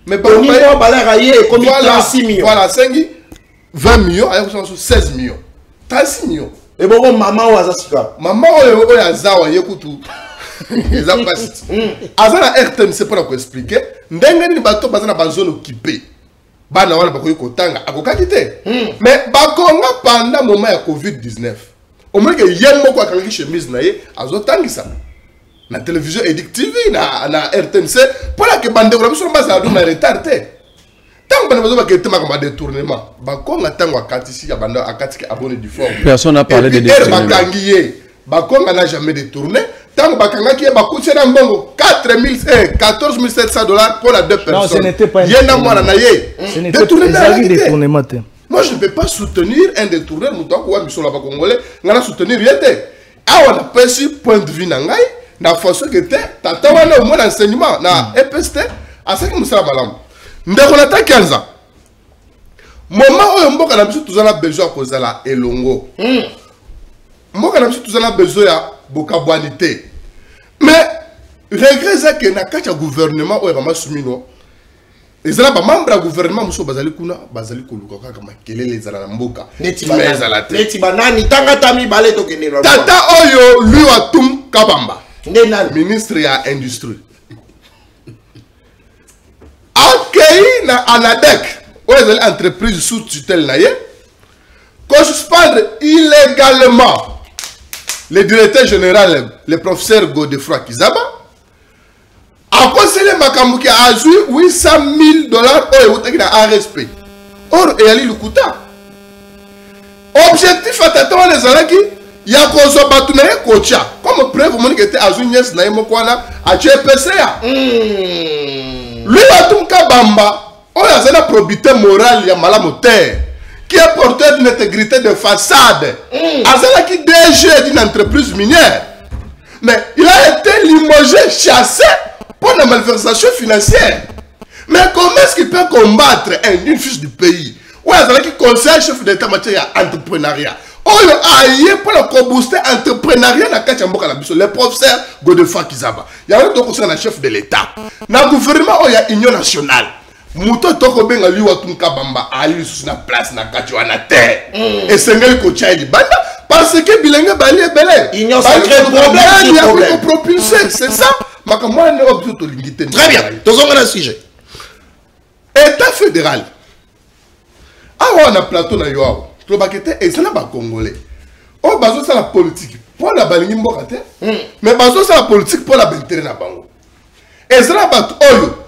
Mais Boni Mo Balaraye et comme 36 millions. Voilà, 5 20 millions, alors 16 millions. 36 millions. Et bon, maman ou Azasika. Maman ou Azawa Yekutu. Ils ont pas. Azana RTM, pas pour expliquer. Ndengeni bateau bazana ba zone occupée. Bana wana bakoyi kotanga akokakite. Mais bakonga pendant moment ya Covid-19. Au moins que yemmo kwa kangi chemise na ye azotangisa. Na télévision Edict TV na RTMC pour la que bande ko biso mbasa adu na retard te. Tant que nous avons un détournement, Bakong attend à Katisi, à Banda, à Katiki, abonné du fort. Personne n'a parlé de détournement. Bakong n'a jamais détourné. Tant que Bakanga qui est Bakou, c'est un bon 14 700 $ pour la 2 personnes. Non, ce n'était pas un détournement. Moi, je ne peux pas soutenir un détourneur. Nous avons soutenir rien. Ah, on a perçu point de vue Nangai, na façon que tu as au moins l'enseignement, na EPST, à ce que nous sommes malades. Ndekona Kenza. Moment où mboka na biso tuzana besoin kozala elongo. Mboka na biso tuzana besoin ya bokabwanité. Mais regret c'est que na kacha gouvernement o ba sumino. Ezala ba membre ya gouvernement muso bazali kuna bazali koluka kaka makelele ezala na mboka. Neti banani tanga tami bale to kenelo. Tata oyo lui watum kabamba. Ministre ya industrie. Accueilli na ANADEC, où les entreprises sous tutelle naïe, qu'on suspendre illégalement le directeur général, le professeur Godefroy Kizaba, a conseillé Makamouki a joué 800 000 $, ou RSP. Or, et Ali Lukuta. Objectif à t'attendre les Alaki, il y a qu'on soit battu na Kocha. Comme preuve, mon qui était à Zunies na Yemokwana, à TPCA. Lui, Atumka Bamba, on a une probité morale, ya malamoteur, qui est porteur d'une intégrité de façade. Azala qui DG d'une entreprise minière. Mais il a été limogé, chassé pour la malversation financière. Mais comment est-ce qu'il peut combattre une fiche du pays? Ou Azala qui conseille chef d'état matière entrepreneuriat. On a aillé pour le booster entrepreneuriat dans Kachamboka la biso, le professeur Godefroy Kizaba. Il y a un conseil le chef de l'État. Dans le gouvernement, il y a union nationale. Mouto toko benga liwa tunka bamba ali sous na place na kachwa na terre. Et c'est ngel ko chali banda parce que bilenga bali belé. Union sacré problème, il y a pour propulser, c'est ça. Makamwa ne objet to lingité. Très bien. Tozonga na sujet. État fédéral. Ah on a plateau na yo. Tobakete et ça na congolais. Oh bazo ça la politique pour la balingi mboka te. Mais bazo ça la politique pour la bentere na bango. Et ça na bato oyo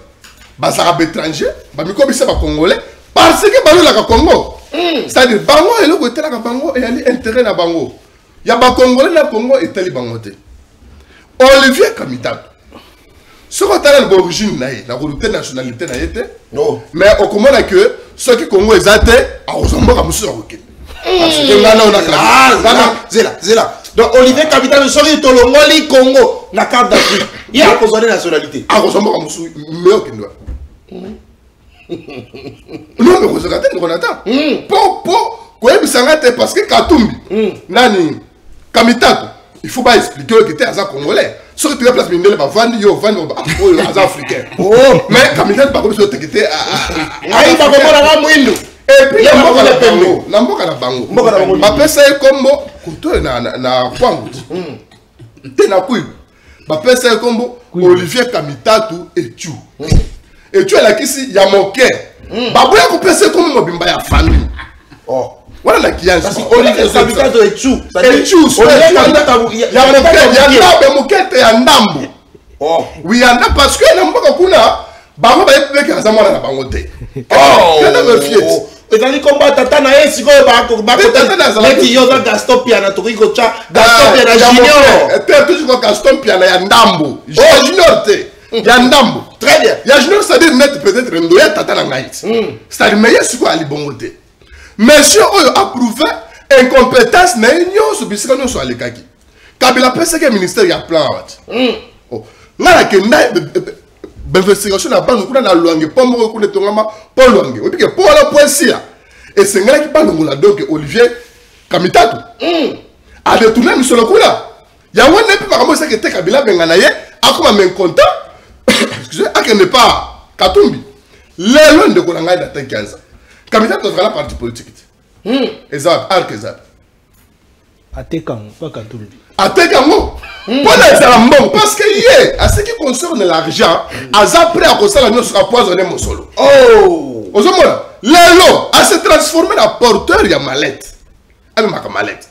bazara étranger, bamiko bisa ba congolais parce que bazo la Congo. C'est-à-dire bango et le côté la bango et ali intérêt na bango. Ya ba congolais na Congo et tali bango te. Olivier Kamitato. Ce qu'on a l'origine la nationalité na yete. Non. Mais au comment que ceux qui Congo exaté à Ozombo comme ça OK. Parce que là on a Zela. Donc Olivier Kamitato sorti Tolongoli Congo la carte d'Afrique. Il a posé nationalité. À Ozombo comme ça mais OK. Non mais vous regardez on attend. Pour quoi bisangate parce que Katumbi nani Kamitato il faut pas expliquer que était à congolais. Ce que tu as place minel ba vandi yo vandi aux africains. Mais Kamitato pas comme ça tu était aïe ba komona na mwindo. Et puis la mboka na bango. Ba pesa kombo kuto na kwangu. Tena kui. Ba pesa kombo Olivier Kamitato etu. Etu la kisi ya moke. Ba boya ko pesa kombo mobimba ya famille. Oh. Voilà la qui a Olivier Kamitato etu. Etu. Ya mokete ya ndambo. Oh. Oui, anda parce que na mboka kuna bango ba epeke za mwana na bango te. Oh. Kana me fiet. Ezali komba tata na ye sikoyo ba leti yoza Gaston Piana tokiko cha Gaston Piana junior. Te toujours Gaston Piana ya ndambo. Junior te. Ya ndambo. Très bien. Il y a junior, c'est-à-dire net peut-être Ndoya Tata Nangaït. C'est-à-dire, mais il y a ce qu'on a li bongoté. Monsieur Oyo a prouvé incompétence na union sur bisika sur alekaki. Kabila pesa que ministère il y a plan. Oh. Là que na investigation na banque kuna na loange pombo kuna tongama po loange. O bike po la poesia. Et c'est ngala ki balongola donc Olivier Kamitatu. A détourné monsieur le kuna. Ya wana pe makambo ça que te Kabila bengana ye akoma men content. Excusez, à n'est pas Katumbi. Les loin de Kolanga de 15 ans. Kamita devra la partie politique. Ezab, Arkezab. Atekango, pas Katumbi. Atekango. Pour les Zalambon, parce que hier, à ce qui concerne l'argent, Azab prêt à causer la noce à poisonner mon solo. Oh! Aux hommes, l'élo a se transformé en porteur, il y a mallette. Avec ma mallette.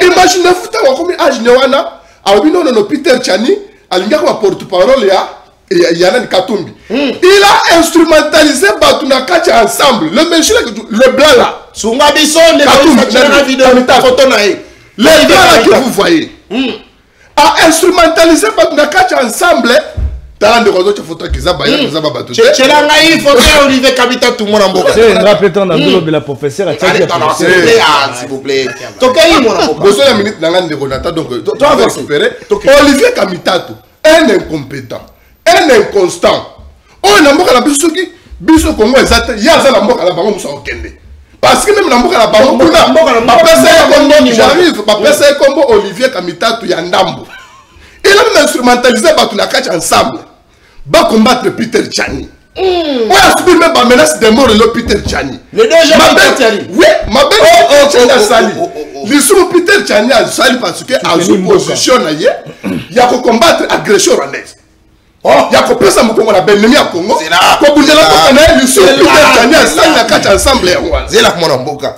Imaginez-vous, comme âge Newana, à non, Peter Chani, à l'ingénieur porte-parole, il y a un Katumbi. Il a instrumentalisé Batuna Katia ensemble. Le monsieur, le blanc là. Sunga Bisso, les blancs que vous voyez. A instrumentalisé Batuna Katia ensemble. Talent de Rozo, photo qui zaba ya zaba batu. Chelangai photo Olivier Kabita tout le monde en boka. C'est un rappel dans le la professeur s'il vous plaît. Tokai mon boka. Boso la minute nanga de Ronata donc toi va récupérer Olivier Kamitatu, un incompétent, un inconstant. On a mboka la bisoki, biso Congo exact, ya za la mboka la bango musa okende. Parce que même la mboka la bango j'arrive, papa combo Olivier Kamitatu ya ndambo. Il a même instrumentalisé Batuna Kacha ensemble. Va combattre Peter Chani. On a subi même la menace de mort de Peter Chani. Le DG oui, ma belle Peter Chani a sali. L'issue Peter Chani a sali parce que à son position il y a que combattre agression rwandaise. Il y a que personne qui a belle ennemi à Congo. C'est là. Quand vous avez l'issue Peter Chani a sali la Kacha ensemble. C'est là que mon amboka.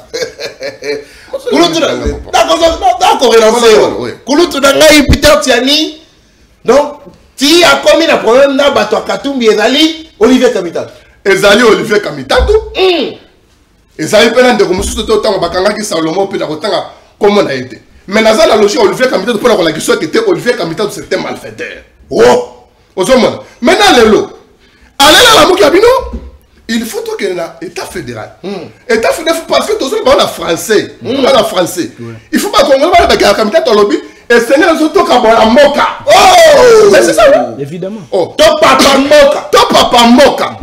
D'accord, Kouloutou Dangaï, Peter Tiani. Donc, tu as commis le problème dans Bato Katumbi Ezali, Olivier Kamitatu. Ezali Olivier Kamitatu. Ezali Penan de Romusu Totanga Bakanga qui Salomon Pénarotanga, comme on a été. Mais dans la logique, Olivier Kamitatu, pour la question qui était Olivier Kamitatu, c'était malfaiteur. Oh! Maintenant, les lots. Allez là, la Moukabino. Il faut que l'État fédéral. L'État fédéral, parce que tous les gens français. Français. Il faut pas qu'on ait un comité de lobby et c'est un autre qui a moka. Oh! Mais c'est ça, oui? Évidemment. Oh, top papa moka. Top papa moka.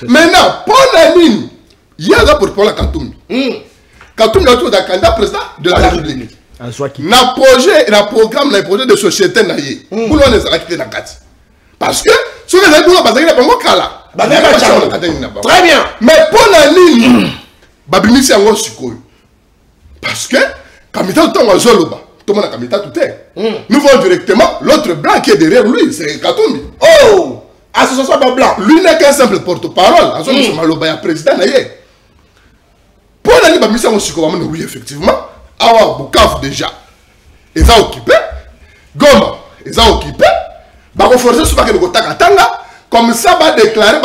Maintenant, pour la ligne, il y a un pour la Katumbi. Katumbi est le candidat président de la République. Na projet, na programme, na projet de société na yé. Pour nous les activités na kati. Parce que si vous avez besoin de pas moka là. Très bien. Mais pour la ligne, Babimisi a un sucre. Parce que, Kamita tout en Zoloba, tout le monde a Kamita tout est. Nous voyons directement l'autre blanc qui est derrière lui, c'est Katumbi. Oh! Association blanc. Lui n'est qu'un simple porte-parole. Association Maloba, il y a président. Pour la ligne, Babimisi a un sucre. Oui, effectivement. Awa Bukavu déjà. Ils ont occupé. Goma, ils ont occupé. Bako forcer sur le Tanga. Comme ça, va déclarer,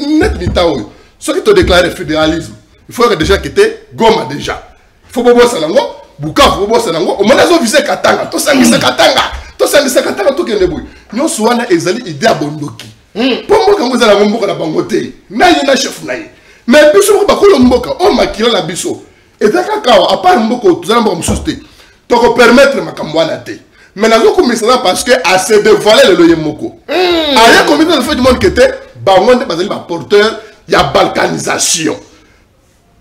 net mitao. Ce qui te déclare fédéralisme, il faut déjà quitter Goma déjà. Il faut bobo salango, Bukavu bobo salango. Au moins, ils ont visé Katanga. Tout ça, c'est Katanga. Tout ça, c'est Katanga. Tout est nebouille. Nous sommes ezali idée à bondoki. Pour moi, quand vous allez à Mboka la bangote, na chef naïe. Mais puis sur le Mboka, on maquille la biso. Et d'accord, à part Mboka, tout ça, on va me soutenir. Donc, permettre ma cambouana. Mais nous avons commencé parce que à se dévoiler le loyer moko. Ailleurs, comme il fait du monde qui était, porteur, il y a balkanisation.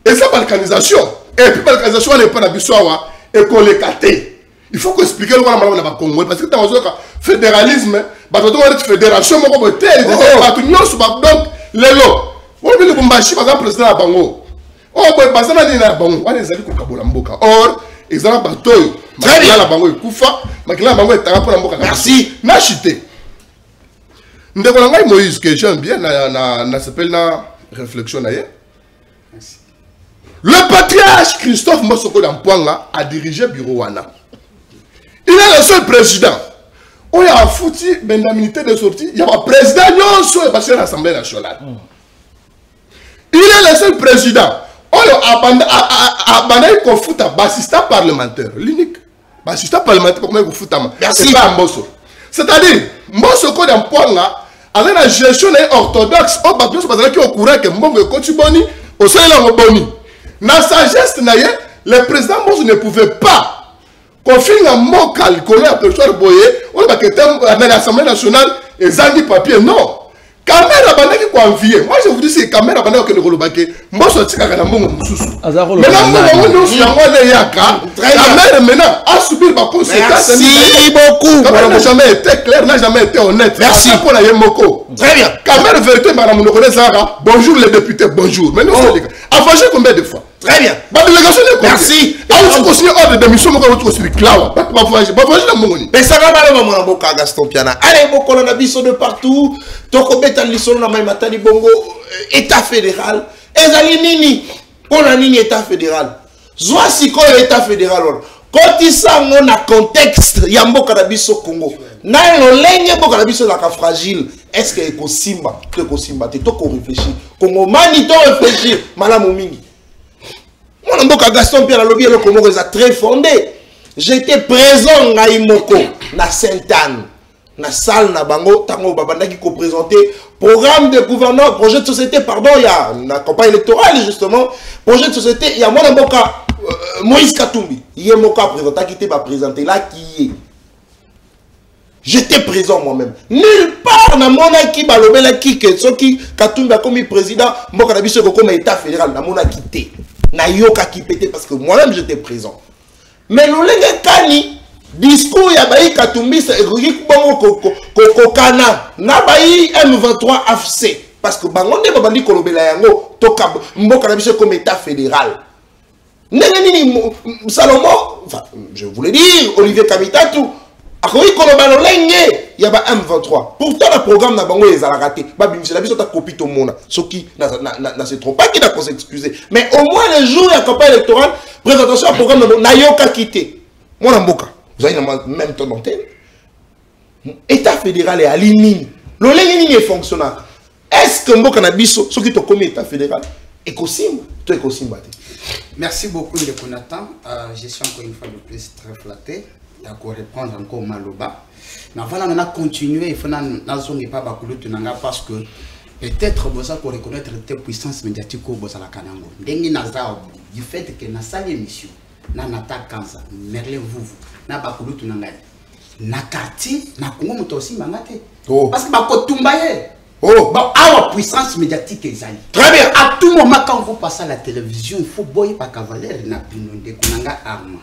Et cette balkanisation, et puis balkanisation n'est pas la bissoa, et qu'on les caté. Il faut expliquer le roi de la Congo. Parce que dans le fédéralisme, la fédération, donc, les lots. On veut le Bumbashi, par exemple, président de la Bango. Oh, mais parce que la Bango, on les a dit qu'on a Mboka. Or, ils ont un bateau. Très bien. Merci. Nachité. Moïse, que j'aime bien, s'appelle la réflexion. Le patriarche Christophe Mosoko Dampoanga a dirigé le bureau Wana. Il est le seul président. On a foutu l'indemnité de sortie. Il y a un président, il y a l'Assemblée nationale. Il est le seul président. On a abandonné qu'on fout un assistant parlementaire. L'unique. Assistant parlementaire, comment vous foutez? Merci. C'est-à-dire, Mosoko Dampoanga alors la gestion est orthodoxe. On va plus parce que au courant que mon Kotiboni au sein de la Boni. Na sagesse le président Mozo ne pouvait pas confier un mot calculé à Péchoir Boye, on va que dans l'Assemblée nationale et Zandi papier non. Caméra bandaki ko envier. Moi je vous dis c'est caméra bandaki ko kolobake. Moi je tika kana mbongo mususu. Maintenant mbongo nous yango le yaka. Caméra maintenant a subi ba conséquences. Merci beaucoup. Caméra n'a jamais été clair, n'a jamais été honnête. Merci pour la Yemoko. Très bien. Caméra vérité madame nous connaît ça. Bonjour les députés, bonjour. Mais nous c'est affaché combien de fois? Très bien. Ba délégation de merci. Ah vous continuez ordre de démission moi vous aussi cloud. Ba voyage la mbongo. Mais ça va mal maman Mboka Gaston Piana. Allez beaucoup on a biso de partout. Toko beta lisolo na mai matali bongo état fédéral. Ezali nini? On a nini état fédéral. Zwa siko état fédéral. Quand il s'en na contexte ya mboka na biso Congo. Na lolenge mboka na biso la fragile. Est-ce que eko simba? Eko simba te toko réfléchir. Congo mani to réfléchir malamu mingi. Mon mboka Gaston Pierre lobby le Congo est très fondé. J'étais présent na Imoko na Sainte-Anne. Na salle na bango tango babandaki ko présenter programme de gouvernement, projet de société pardon, il y a la campagne électorale justement, projet de société, il y a mon mboka Moïse Katumbi, il est moka présenté qui était pas présenté là qui est. J'étais présent moi-même. Nulle part na mona ki balobela ki que ce qui Katumbi a commis président mboka na biso ko comme état fédéral na mona quitté. Na yoka ki pété parce que moi-même j'étais présent. Mais l'olenge kani discours ya bayi Katumbi c'est bongo kokana na bayi M23 AFC parce que bangonde babandi kolobela yango toka mboka na biso comme état fédéral. Nini Salomon, enfin je voulais dire Olivier Kamitatu akoyi koloba lolenge ya ba M23. Pourtant le programme na bango les a raté. Ba bimisi la biso ta copie to mona. Soki na se trompe pas qui n'a qu'on s'excuser. Mais au moins le jour ya campagne électorale présentation du programme na yoka quitté. Mona mboka. Vous avez même temps d'antenne. État fédéral est aligné. L'olengini est fonctionnel. Est-ce que Mboka Nabiso, ce qui est comme État fédéral, est possible? Merci beaucoup, le Jonathan. Je suis encore une fois de plus très flatté. D'accord, répondre encore Maloba. Mais avant de continuer, il faut pas parce que peut-être que vous reconnaître tes puissances médiatiques au Bosala Kanango. Du fait que dans cette émission, na Kanza, Merlin Vuvu, na bakulu tunangai. Na quartier, na Congo motosi mangate. Parce que bakotumbaye. Oh, bah our puissance médiatique ezali. Très bien. À tout moment quand vous passez à la télévision, il faut boyer pas cavalier na pinonde kunanga arme.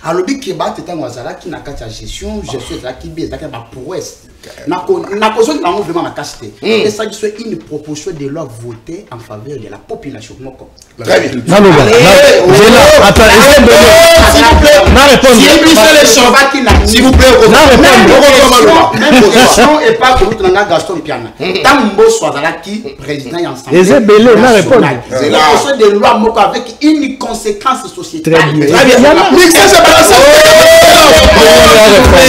Alors bi ke ba teta ngwazala ki na kati gestion za ki bi za ka ba prouesse. Na cause na vraiment na cacheté. Et ça c'est une proposition de loi votée en faveur de la population moko. Très bien. Attends, s'il vous plaît. S'il vous plaît, même question et pas que nous Gaston Piana. Tant mbo soit dans la qui président et ensemble. Les ébélés na répondre. C'est la proposition de loi moko avec une conséquence sociétale. Très bien.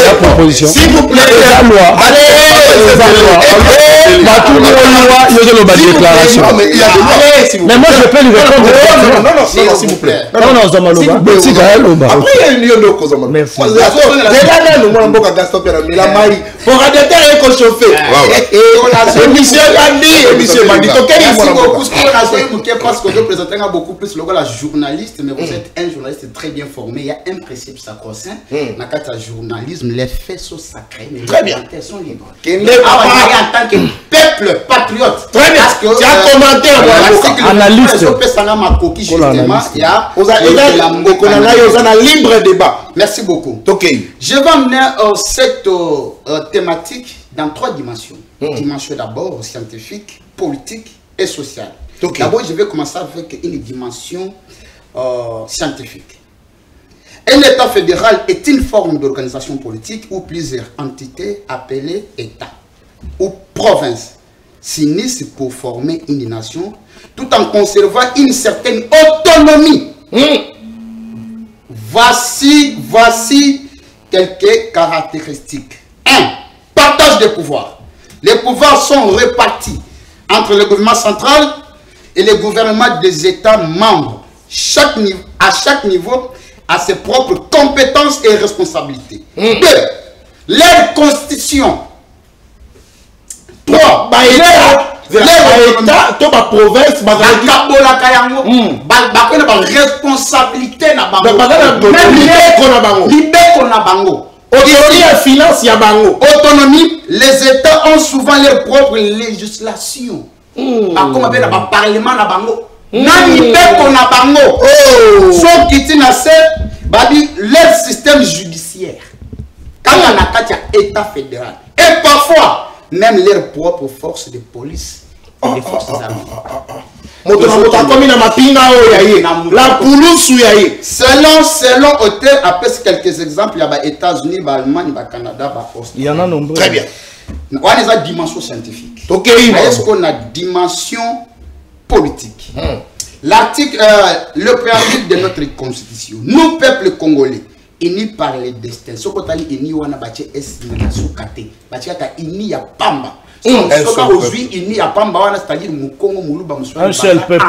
La proposition. S'il vous plaît, la loi. Mais moi je peux lui répondre. Non, s'il vous plaît. Non, après il y a une union de cause. Merci. Pour radiateur et réchauffer. Monsieur Bandi. Merci beaucoup. Parce que je présente beaucoup plus le la journaliste, mais vous êtes un journaliste très bien formé. Il y a un principe sacro-saint. Dans le journalisme, les faits sont sacrés, mais les commentaires sont libres. En tant que peuple patriote. Très bien. Tu as commenté analyste. Libre débat. Merci beaucoup. Je vais amener cette thématique dans 3 dimensions. Dimension d'abord scientifique, politique et sociale. D'abord, je vais commencer avec une dimension scientifique. Un État fédéral est une forme d'organisation politique où plusieurs entités appelées États ou provinces s'unissent pour former une nation tout en conservant une certaine autonomie. Voici quelques caractéristiques. 1. Partage des pouvoirs. Les pouvoirs sont répartis entre le gouvernement central et le gouvernement des États membres. À chaque niveau a ses propres compétences et responsabilités. 2. Leur constitution. 3. État, to ba province, ba kabola kayango, ba responsabilité na bango. Même libeko na bango. Autonomie et finance ya bango. Autonomie, les États ont souvent leur propre législation. Comme avec le parlement na bango. Nani libeko na bango. Sauf qui na se, babi leur système judiciaire. Quand on a katia État fédéral. Et parfois, même leur propre force de police. Et des forces armées. La poulousse selon auteur, après quelques exemples, il y a les États-Unis, l'Allemagne, le Canada, l'Australie. Il y en a nombreux. Très bien. On a une dimension scientifique. Est-ce qu'on a une dimension politique? L'article, le préambule de notre constitution. Nous, peuple congolais, unis par les destins. Ce qu'on a dit, unis, on a bâti il y a Pamba. Aujourd'hui, il n'y a pas c'est-à-dire un seul peuple.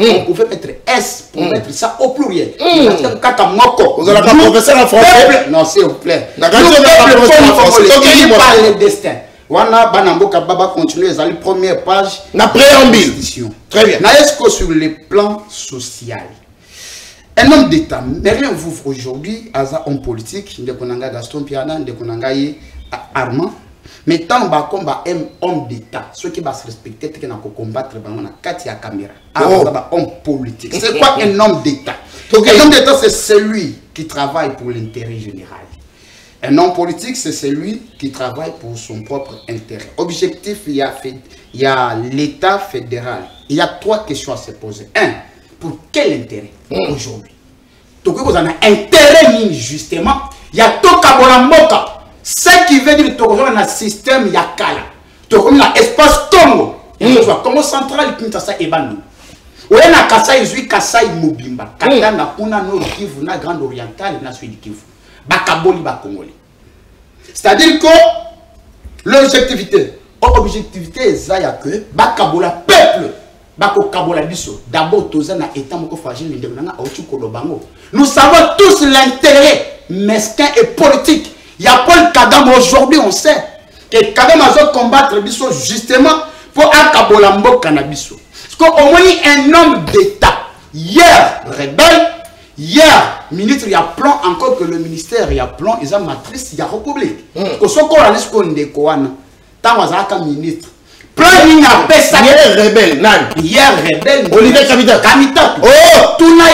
On pouvait mettre S pour mettre ça au pluriel. Vous avez un professeur en français? Non, s'il vous plaît. Par les destins. Wana Banamboka Baba continue les première page. La préambule. Très bien. Est-ce que sur le plan social, un homme d'État, mais rien vous aujourd'hui, as un homme politique, de Konanga Gaston Piana, de Konanga Armand, mais tant que un homme d'État, ceux qui va se respecter, qui vont combattre, Katia Caméra, un homme politique. C'est quoi un homme d'État? Un homme d'État, c'est celui qui travaille pour l'intérêt général. Un homme politique, c'est celui qui travaille pour son propre intérêt. Objectif, il y a l'État fédéral. Il y a trois questions à se poser. Un, pour quel intérêt aujourd'hui? Donc, vous avez un intérêt, justement. Il y a tout Kabolamboka. Ce qui veut dire que vous avez un système Yakala. Donc, vous avez l'espace Congo. Congo central, Kinshasa et Bandung. Vous avez un Kassai, Kassai Mobimba. Kata na Puna, Nord Kivu, na Grande Orientale, na Sud Kivu. Bakaboli, Bakongoli. C'est-à-dire que l'objectivité, c'est que Bakabola peuple. D'abord, nous savons tous l'intérêt mesquin et politique. Il y a Paul Kagame aujourd'hui, on sait que Kagame a combattre justement pour Akabola Mboka-Nabiso. Parce qu'au moins un homme d'État, hier rebelle, hier ministre, il y a plan, encore que le ministère, il y a plan, il y a matrice, il y a république. Parce que ce qu'on a dit, c'est qu'on a ministre. Hier rebelle, hier rebelle, Olivier Kamita. Oh, tout n'a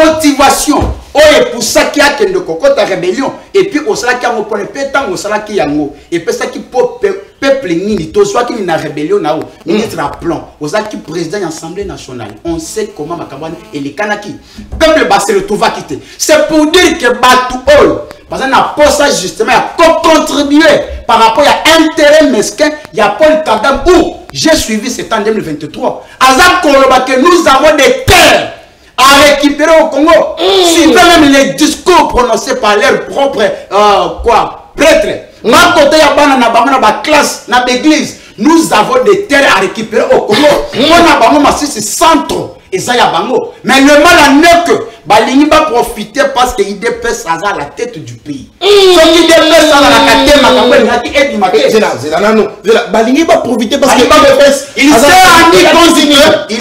motivation. Oh, et pour ça qu'il y a une rébellion. Et puis, au salaire qui a un pétan, au salaire qui a un et puis ça qui peuple ni tout soit qui une rébellion là où ministre à plan, au salaire qui président de l'Assemblée nationale. On sait comment Makabane et les Kanaki. Peuple va se retrouver à quitter. C'est pour dire que Batou All. Parce qu'on a pas ça justement, il a contribué par rapport à l'intérêt mesquin, il y a Paul Kagame où j'ai suivi cet an 2023. Azak Koloba que nous avons des terres à récupérer au Congo. Si même les discours prononcés par leurs propres prêtres, ma côté il y a une classe, dans l'église, nous avons des terres à récupérer au Congo. On a c'est centre. Et ça y a bango. Mais le mal en est que Balingi va profiter parce qu'il dépasse à la tête du pays. Ce qui dépasse à la tête Balingi va profiter parce qu'il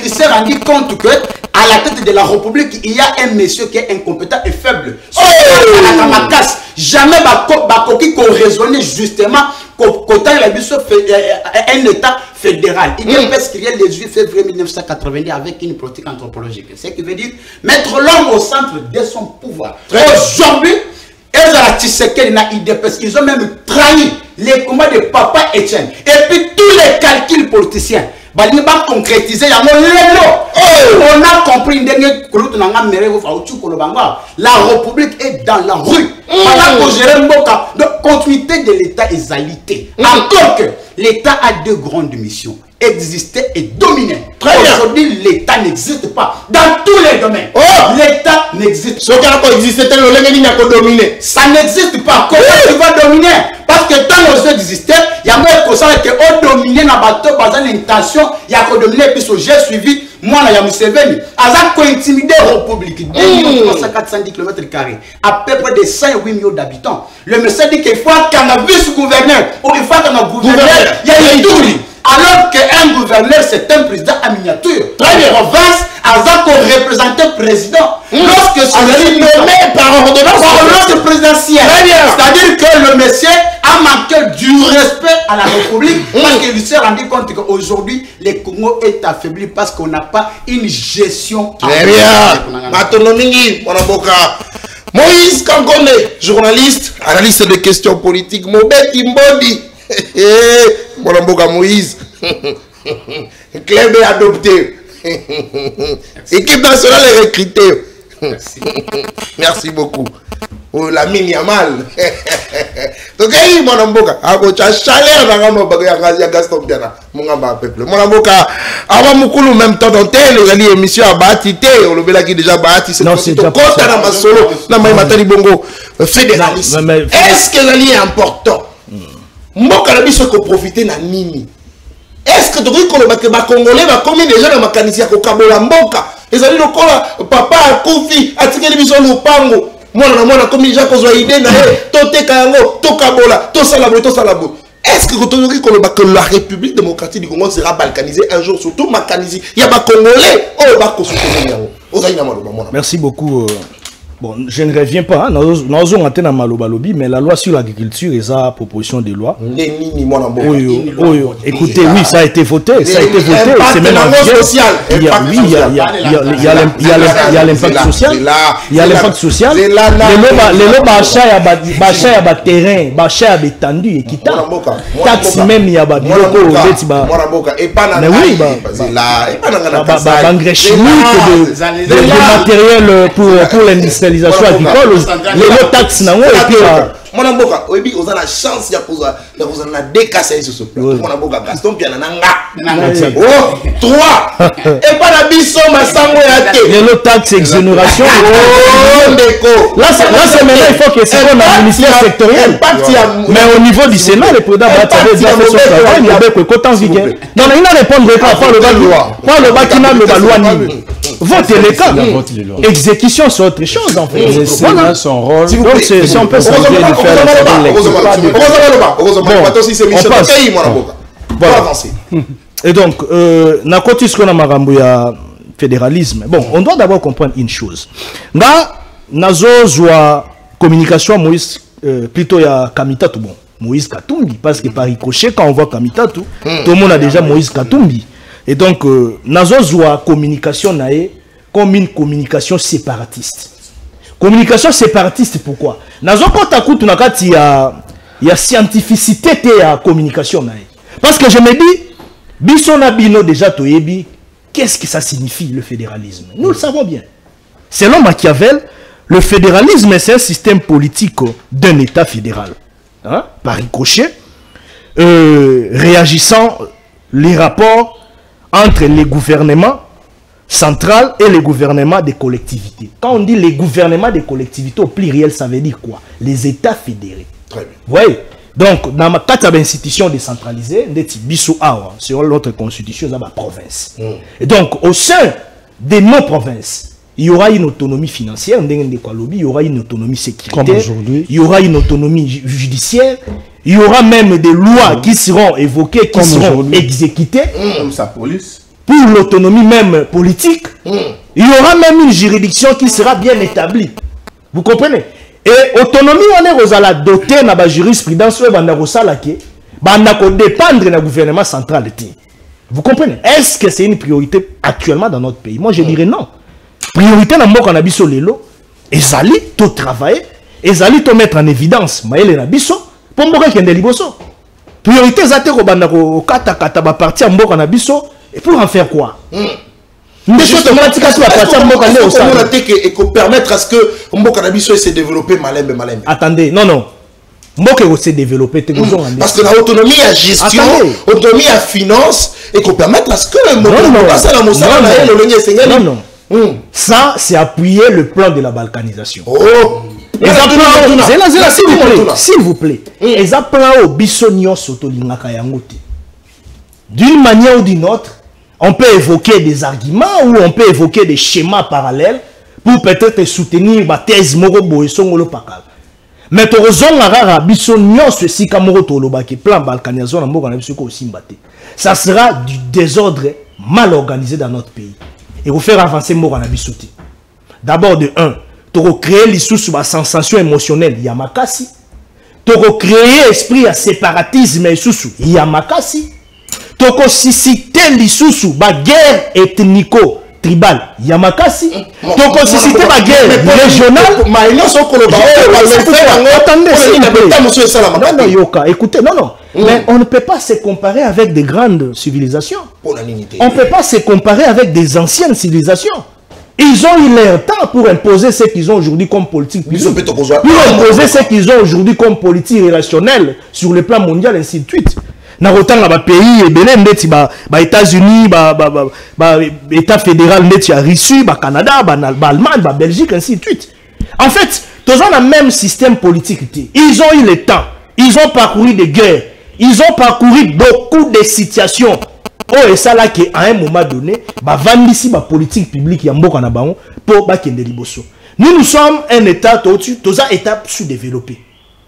s'est rendu compte que à la tête de la République, il y a un monsieur qui est incompétent et faible. Jamais Bakoki qu'on raisonne justement quand il a un État fédéral. Il dépasse qu'il y a le 18 février 1990 avec une politique anthropologique. Ce qui veut dire mettre l'homme au centre de son pouvoir. Aujourd'hui, ils ont même trahi les combats de Papa Etienne. Et puis tous les calculs politiciens. On a concrétisé, on a compris la République est dans la rue. La continuité de l'État est alité. Encore que l'État a deux grandes missions. Exister et dominer. Aujourd'hui, l'État n'existe pas. Dans tous les domaines. L'État n'existe pas. Ça n'existe pas. Comment tu vas dominer? Parce que tant que ça existait, il y a même que ça que on dominer dans bateau, dans une intention, il y a que dominer, puisque j'ai suivi moi na ya Museveni aza ko intimider au public 2 km², à peu près de 108 millions d'habitants. Le monsieur dit qu'il faut qu'un vice-gouverneur ou il faut qu'un gouverneur, il y a une tour. Alors qu'un gouverneur, c'est un président à miniature. La province, Azako représenté président. Lorsque celui nommé par ordonnance présidentielle. C'est-à-dire que le monsieur a manqué du respect à la République parce qu'il s'est rendu compte qu'aujourd'hui, le Congo est affaibli parce qu'on n'a pas une gestion. Très bien. Matonomingi, Monaboka. Moïse Kankone, journaliste, analyste de questions politiques. Mobeti Mbodi. Monaboka Moïse. Club est adopté. Équipe nationale est recrutée. Merci. Merci beaucoup. Oh, la mine a mal. Donc, hey, mon amboka, tu as chaleur dans la Gaston Piana, mon peuple. Mon amboka, avant Moukoulou, même temps dans tel, les émissions à Batité, on le verra qui déjà Bati, c'est déjà compte dans ma solo, dans ma matari bongo, fédéraliste. Est-ce que l'allié est important? Mboka la biso ko profiter na nini? Est-ce que tu dis que les Congolais va combien déjà dans ma canisia ko kabola mboka? Les amis le papa a Kofi, a tiré les bisons au pango. Moi, comme déjà qu'on a idée, tote kango, to kabola, to salabo, to salabo. Est-ce que tu dis que la République démocratique du Congo sera balkanisée un jour, surtout balkanisée? Il y a des Congolais, oh, bah, merci beaucoup. Bon, je ne reviens pas, nous avons entendu dans Malobalobi, mais la loi sur l'agriculture et sa proposition de loi. Écoutez, oui, ça a été voté, c'est même en il y a l'impact social, il y a l'impact social. Les lots bachats à terrain, bachats à étendu et qui t'a taxi même il y a des mais oui, engrais chimiques de matériel pour l'industrie agricole, les taxes et puis mon amboka, oui, on a la chance de la décasser sur ce plan. Mon amboka, Gaston Piananga. Oh, 3. Et pas la bisson, ma sangue à thé. Les taxes exonération. Oh, déco. Là, c'est maintenant, il faut que c'est comme un ministère sectoriel. Mais au niveau du Sénat, le président va être déjà fait son travail. Il y a des quotas en vigueur. Non, il n'a répondu pas le loi. Pas le bas qui n'a le loi ni. Votez les cas. Exécution, c'est autre chose en fait. Le Sénat, son rôle. Donc, c'est un peu ça. Et donc, fédéralisme. Bon, on doit d'abord comprendre une chose. Là, nazo joua communication Moïse plutôt il y a Kamitatu bon. Moïse Katumbi parce que par ricochet quand on voit Kamitatu, tout le monde a déjà Moïse Katumbi. Et donc nazo joua communication nae comme une communication séparatiste. Communication séparatiste, pourquoi? Nazo kotaku tunakati il y a scientificité et la communication. Parce que je me dis, Bissona Bino déjà toyebi, qu'est-ce que ça signifie le fédéralisme? Nous le savons bien. Selon Machiavel, le fédéralisme c'est un système politique d'un État fédéral. Hein? Par ricochet, réagissant les rapports entre les gouvernements central et le gouvernement des collectivités. Quand on dit les gouvernements des collectivités au pluriel, ça veut dire quoi? Les États fédérés. Très bien. Vous voyez? Donc, dans ma carte d'institution décentralisée, sur notre constitution, dans ma province. Et donc, au sein de nos provinces, il y aura une autonomie financière, il y aura une autonomie sécuritaire, il y aura une autonomie judiciaire, il y aura même des lois qui seront évoquées, qui seront exécutées. Comme sa police. Pour l'autonomie même politique, il y aura même une juridiction qui sera bien établie. Vous comprenez? Et autonomie, on est aux doté dans la jurisprudence, on va dépendre du gouvernement central. Vous comprenez? Est-ce que c'est une priorité actuellement dans notre pays? Moi, je dirais non. Priorité dans le Nabiso Lelo, et Zali, tout travailler, et Zali, tout mettre en évidence, Maël Nabiso, pour moi, qu'il y ait des liboso. Priorité, c'est que kata partir en Mboka Nabiso. Et pour en faire quoi? Et qu'on permettre à ce que Mboka Nabiso se développer malembe. Attendez, non. Mboka se développer. Parce que l'autonomie à gestion, autonomie à finance, et qu'on permette à ce que non. Ça, c'est appuyer le plan de la balkanisation. S'il vous plaît. Les appels au bisonnion s'autolinga kayangote. D'une manière ou d'une autre, On peut évoquer des arguments ou on peut évoquer des schémas parallèles pour peut-être soutenir ma thèse moro boesson le pakal. Mais torozon rara biso nyon ceci kamoro tolobaki plan balkanisation na mboka na biso ko simbate. Ça sera du désordre mal organisé dans notre pays. Et vous faire avancer mboka na biso ti. D'abord de 1, toko créer l'issue ba sensation émotionnelle yamakasi. Toko créer esprit à séparatisme et sous yamakasi. Toko susciter l'issue ba guerre ethnico tribal yamakasi. Toko susciter ba guerre régionale. Non, Yoka, écoutez, non. Mais on ne peut pas se comparer avec des grandes civilisations. On ne peut pas se comparer avec des anciennes civilisations. Ils ont eu leur temps pour imposer ce qu'ils ont aujourd'hui comme politique. Pour imposer ce qu'ils ont aujourd'hui comme politique relationnelle sur le plan mondial, ainsi de suite. Dans autant de pays, les États-Unis, l'État fédéral, la Russie, le Canada, l'Allemagne, la Belgique, ainsi de suite. En fait, tous ont le même système politique. Ils ont eu le temps. Ils ont parcouru des guerres. Ils ont parcouru beaucoup de situations. Oh, et ça là qui à un moment donné, vandisi la politique publique yamboka na bango pour bakende liboso. Nous sommes un état tous un état sous-développé.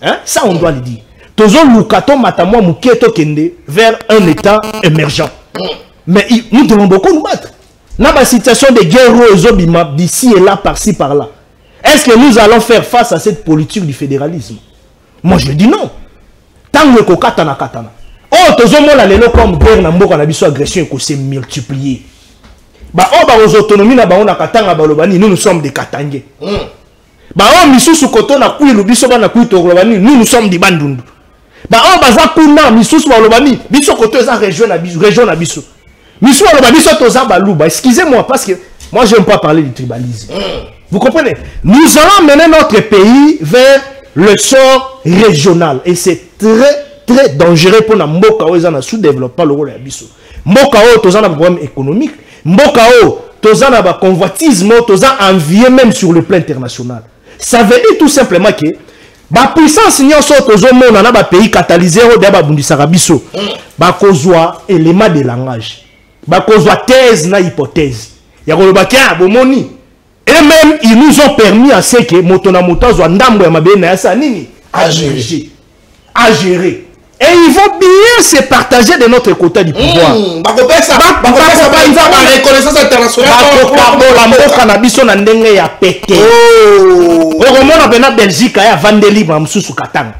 Hein? Ça on doit le dire. Tous on lukato matamwa muketo kende vers un état émergent. Mais nous devons beaucoup nous battre. Dans la situation de guerre d'ici et là, par-ci, par-là. Est-ce que nous allons faire face à cette politique du fédéralisme? Moi je dis non. Tant que katana katana. Oh, tous les gens lelo comme guerre na mboka na biso agression ko se multiplier. Ba oh ba aux autonomies na ba on na katanga balobani nous sommes des katangé. Ba oh misusu koto na kuilu biso ba na kuito balobani nous sommes des bandundu. Ba oh baza kuna misusu balobani biso koto eza région na biso. Misusu balobani biso toza baluba. Excusez-moi parce que moi j'aime pas parler du tribalisme. Vous comprenez? Nous allons mener notre pays vers le sort régional et c'est très dangereux pour la mboka o ezana sous-développement le rôle ya biso. Mboka o tozana problème économique, mboka o tozana ba convoitisme, tozana envié même sur le plan international. Ça veut dire tout simplement que ba puissance nyonso tozomona na ba pays catalysé o ba bundisaka biso. Ba kozwa élément de langage. Ba kozwa thèse na hypothèse. Ya koloba kia bomoni. Et même ils nous ont permis à ce que motona motazo ndambo ya mabe na yasa nini à gérer. Et ils vont bien se partager de notre côté du pouvoir. Reconnaissance internationale. Belgique a Vandeli Mamsousu Katang.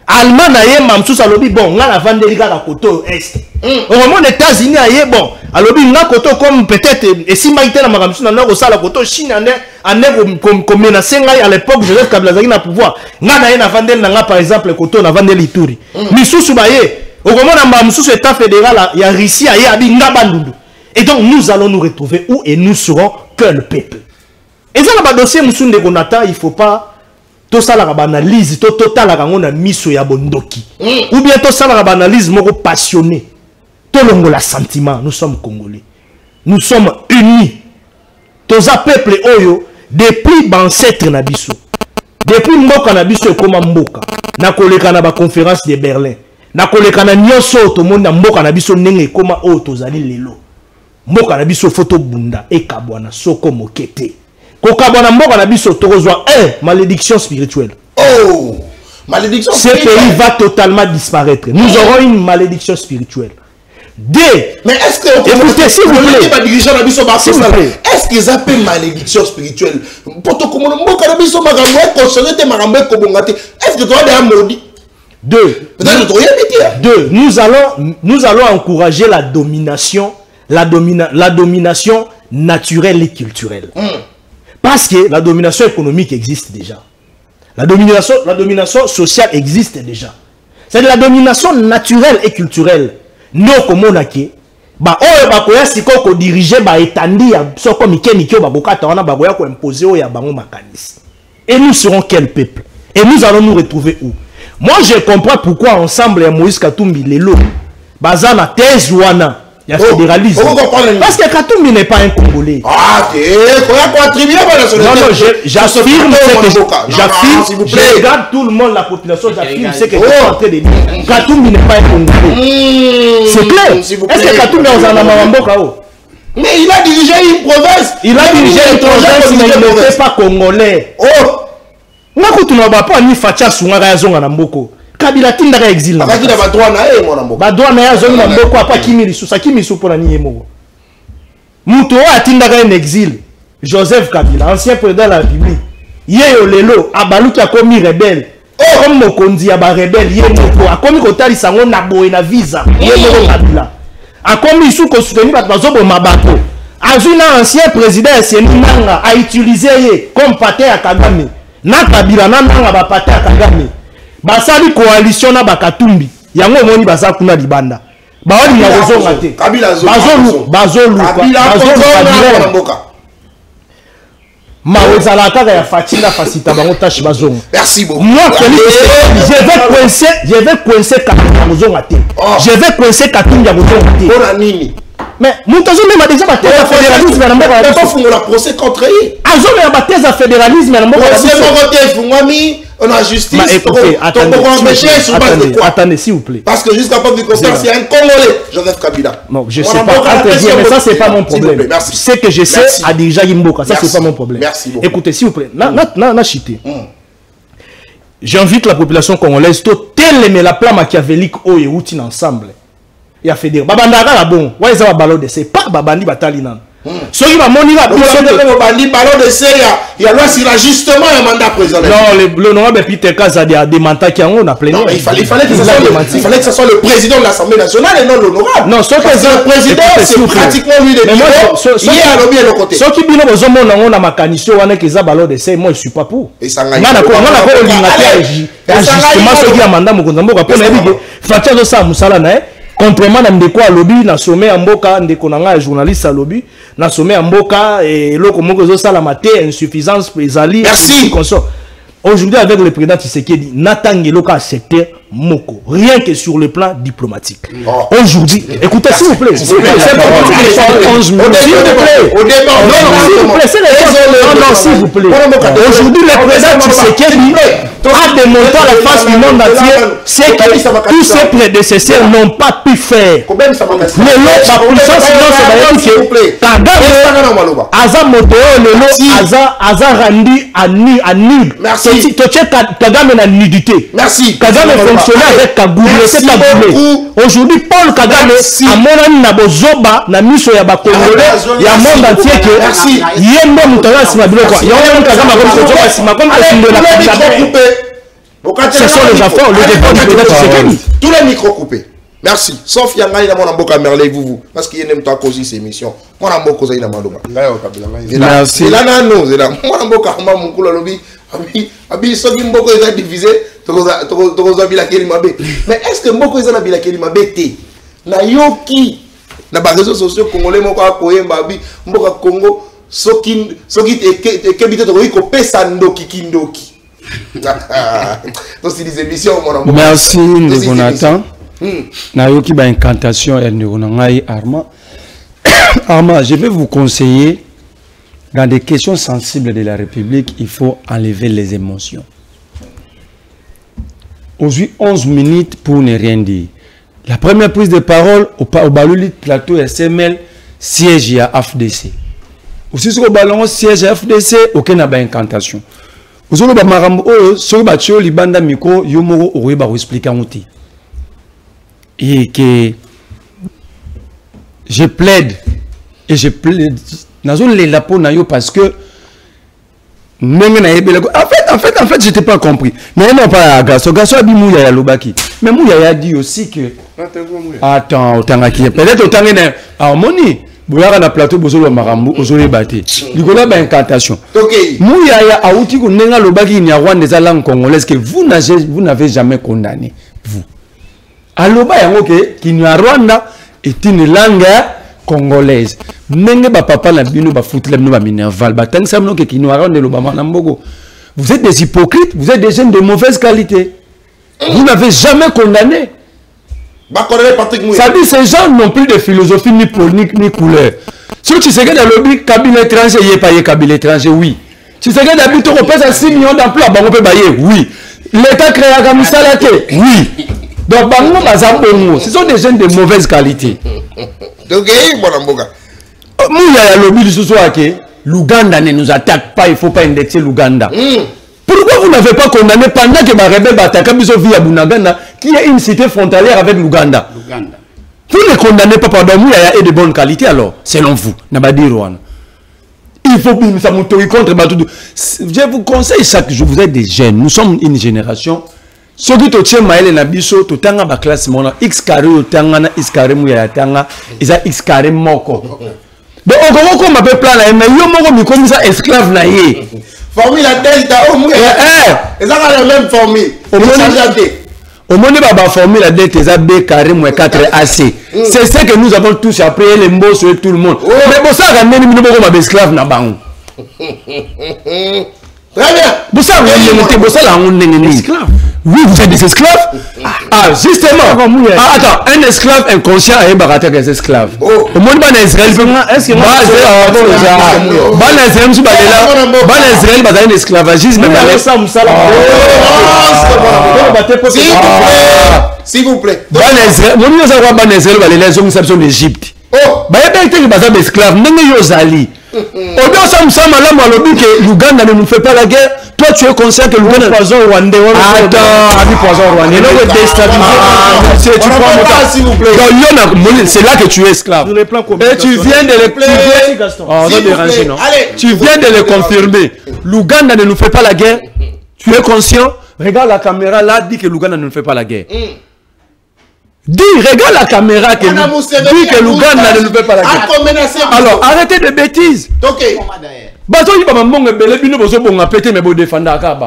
Allemagne a Mamsous alobi bon, on a Vandeli à côté est. Au moment des États-Unis a bon, alobi na côté comme peut-être et si maïté na Mamsous na nord au sala côté Chine comme menacé à l'époque Joseph Kabila na pouvoir. Nga na Vandeli na par exemple côté na Vandeli Ituri. Misusu baye au moment na Mamsous état fédéral il y a Russie a abi nga bandundu. Et donc nous allons nous retrouver où et nous serons que le peuple. Et ça là dossier Moussounde Gonata, il faut pas tout ça la analyse tout total la ngona miso ya bondoki ou bien tout ça la analyse moko passionné tout longo la sentiment. Nous sommes congolais, nous sommes unis, tous ça peuple oyo depuis ancêtre na biso, depuis mboka na biso comme mboka na koleka na ba conférence de Berlin na koleka na nyonso to monde na mboka na biso ndenge comme o tozali lelo mboka na biso photo bunda e kabwana soko mokete. Kokabona mboka na biso tokozwa malédiction spirituelle. Oh, malédiction spirituelle. Ce pays va totalement disparaître. Nous aurons une malédiction spirituelle. Mais est-ce que écoutez, s'il vous plaît, est-ce qu'ils appellent malédiction spirituelle? Est-ce que tu as des maudits? Deux, nous allons encourager la domination naturelle et culturelle. Parce que la domination économique existe déjà. La domination sociale existe déjà. C'est de la domination naturelle et culturelle. Nous, comme on a dit, et nous serons quel peuple? Et nous allons nous retrouver où? Moi, je comprends pourquoi ensemble, Moïse Katumbi, Lelo, Bazana, thèse Ouana, il y a fédéralisme. Parce que Katumbi n'est pas un Congolais. Ah, non, j'affirme je regarde tout le monde, la population, j'affirme ce que je suis en train de dire. Katumbi n'est pas un Congolais. C'est clair. Est-ce que Katumbi est en Amamboka? Mais il a dirigé une province. Il a dirigé une province, mais il n'était pas congolais. Oh! Moi, quand on n'a pas ni Fatia Soungara Yazonga Namboko. Kabila Tindara exil. Il a dit que Badouana est mon amour. Badouana Yazonga Namboko a pas Kimi Sousa Kimi Soupona Niemo. Mouto a Tindara en exil. Joseph Kabila, ancien président de la République. Yéyo Lelo, Abalou qui a commis rebelle. Comme Mokondi a rebelle, Yémo a commis Kotali Sango Nabo et na visa. Yémo Kabila. A commis sous soutenir Bazobo Mabato. Azuna ancien président Senimanga a utilisé comme pâté à Kagame. Na Kabila na nanga ba pâté à Kagame. Basali coalition na Bakatumbi. Yango moni basa kuna libanda. Baoli ya kozonga te. Kabila Bazolu. Merci beaucoup. Moi, je vais coincer Je vais coincer Katumbi. Mais Moutazo même a déjà battu le fédéralisme. Il faut la procès contre lui. Azo même a battu le fédéralisme. On a justice. Attendez, s'il vous plaît. Parce que jusqu'à preuve du contraire, c'est un Congolais, Joseph Kabila. Non, je ne sais pas. Mais ça, c'est pas mon problème. Ce que je sais à déjà Yimboka. Ça, c'est pas mon problème. Merci beaucoup. Écoutez, s'il vous plaît. J'invite la population congolaise à tellement la plan machiavélique au Yéhoutine ensemble. Il a fait dire Babandara la bon. Ouais, ça va ballon de c'est pas Babandi Batalinan. Ce qui va monter là, il y a loi sur l'ajustement un mandat président. Non, le nom de Peter Kaza a démenti qu'il y a un plénière. Il fallait que ce soit le président de l'Assemblée nationale et non l'honorable. Non, ce que le président, c'est pratiquement lui de il est à l'objet de côté. Ce qui vient aux hommes, on a ma canisson, on a que ça ballon de c'est moi, je suis pas pour. Et ça on a justement ce qui a mandat mon compte. Après, on a dit que Fatia de ça, Moussala, contrairement à Ndeko à lobby, na sommet en Mboka, Ndeko nanga journaliste à lobby, na sommet en Mboka et l'autre moko zo sala maté insuffisance présali. Merci. Aujourd'hui avec le président Tshisekedi, n'atangelo ka secteur moko, rien que sur le plan diplomatique. Aujourd'hui, écoutez s'il vous plaît, s'il vous plaît, s'il vous plaît. Aujourd'hui le président Tshisekedi a démontré à la face du monde entier ce que tous ses prédécesseurs n'ont pas pu faire. Mais l'autre, la puissance, sinon, c'est Kagame, Aza Moto, Aza Randi, à nul. Merci. Kagame n'a nudité. Merci. Kagame fonctionnait avec Kagoulé. C'est Kagoulé. Aujourd'hui, Paul Kagame a mon na bozoba na miso ya bakongolais ya monde entier que yembo mutala sima biloko. Yembo Kagame comme bozoba sima comme de la ce sont les enfants, le débat du président Tshisekedi. Tous les micros coupés. Merci. Sauf Yangaï na mon amboka merveille vous. Parce qu'il n'aime pas causer ces émissions. Mon amboka zaïna maloba. Merci. C'est là non, c'est là. Mon amboka ma mon kula lobi. Abi soki mboko eza divisé. Tokoza bilakeli mabe. Mais est-ce que mboko eza na bilakeli mabe te? Na yoki na ba réseaux sociaux congolais moko akoyemba abi mboka Congo soki ekebite to ko pesa ndoki kindoki. Donc c'est des émissions mon amour. Merci Ndonatan. Nayoki ba incantation elle Ndonangai Arma. Arma, je vais vous conseiller dans des questions sensibles de la République, il faut enlever les émotions. Aujourd'hui 11 minutes pour ne rien dire. La première prise de parole au Baloli plateau SML siège à FDC. Aussi sur le ballon siège à FDC, aucun n'a pas incantation. Vous avez un libanda micro, yomoro aurait ba expliquer et que je plaide et je plaide dans les lapos nayo parce que en fait j'étais pas compris mais non pas garçon a dit mouya ya lobaki mais mouya a dit aussi que attends autant qui peut-être autant à moni boyara na plateau bozolo marambu ozole baté likola ba incantation mouya ya auti ko nenga lobaki ni Rwanda des langues congolaises que vous n'avez jamais condamné vous aloba yango ke qui ni Rwanda est une langue congolaise. Nenge ba papa la bino ba foutela bino ba minerval ba tang samno ke kino Rwanda lo ba manambogo. Vous êtes des hypocrites, vous êtes des jeunes de mauvaise qualité. Vous n'avez jamais condamné. Ça dit ces gens n'ont plus de philosophie ni politique ni couleur. Si tu sais que dans le lobby cabinet étranger y est payé cabinet étranger oui. Tu sais que d'habitude on pèse à 6 millions d'emplois bah on peut payer oui. L'État crée à Gamisala oui. Donc bango bazabongo, ce sont des jeunes de mauvaise qualité. Donc mon amboka. Mouya ya lobby du soir que l'Ouganda ne nous attaque pas, il faut pas indexer l'Ouganda. Pourquoi vous n'avez pas condamné pendant que Barebe Bataka via Bunagana, qui est une cité frontalière avec l'Ouganda? Vous ne condamnez pas pendant Mouya et de bonne qualité alors, selon vous, Nabadi Rwanda. Il faut que ça monte contre Batoudou. Je vous conseille chaque jour, vous êtes des jeunes, nous sommes une génération. Ce qui est tient Maël et Nabiso, tu as la classe mona X carré ou tanga na X carré mouya tanga, ils a X carré moko. Donc on comme un peu plan là, mais yo moko mi comme ça esclave na yé. Formule la delta au mouya. Ils ont la même formule. Au monde baba formule la delta, ils a B carré moins 4 AC. C'est ce que nous avons tous appris les mots sur tout le monde. Mais bon ça ramène nous moko ma esclave na bango. Très bien. Vous savez, esclaves. Oui, vous êtes des esclaves. Ah, justement. Ah, attends, un esclave inconscient a un barateur des esclaves. Au monde de Israël, est-ce que Israël va un esclavagisme. S'il vous plaît. Israël va les hommes d'Égypte. Esclaves, l'Ouganda ne nous fait pas la guerre. Toi, tu es conscient que l'Ouganda. Poison rwandais. C'est là que tu es esclave. Et tu viens de le confirmer. L'Ouganda ne nous fait pas la guerre. Tu es conscient? Regarde la caméra là, dit que l'Ouganda ne nous fait pas la guerre. Dis, regarde la caméra que l'Ouganda ne nous fait pas la guerre. Alors, arrêtez de bêtises. Ok. Bato yi ba mbonga bele bino bozo bonga pété mais bo défendre ka ba.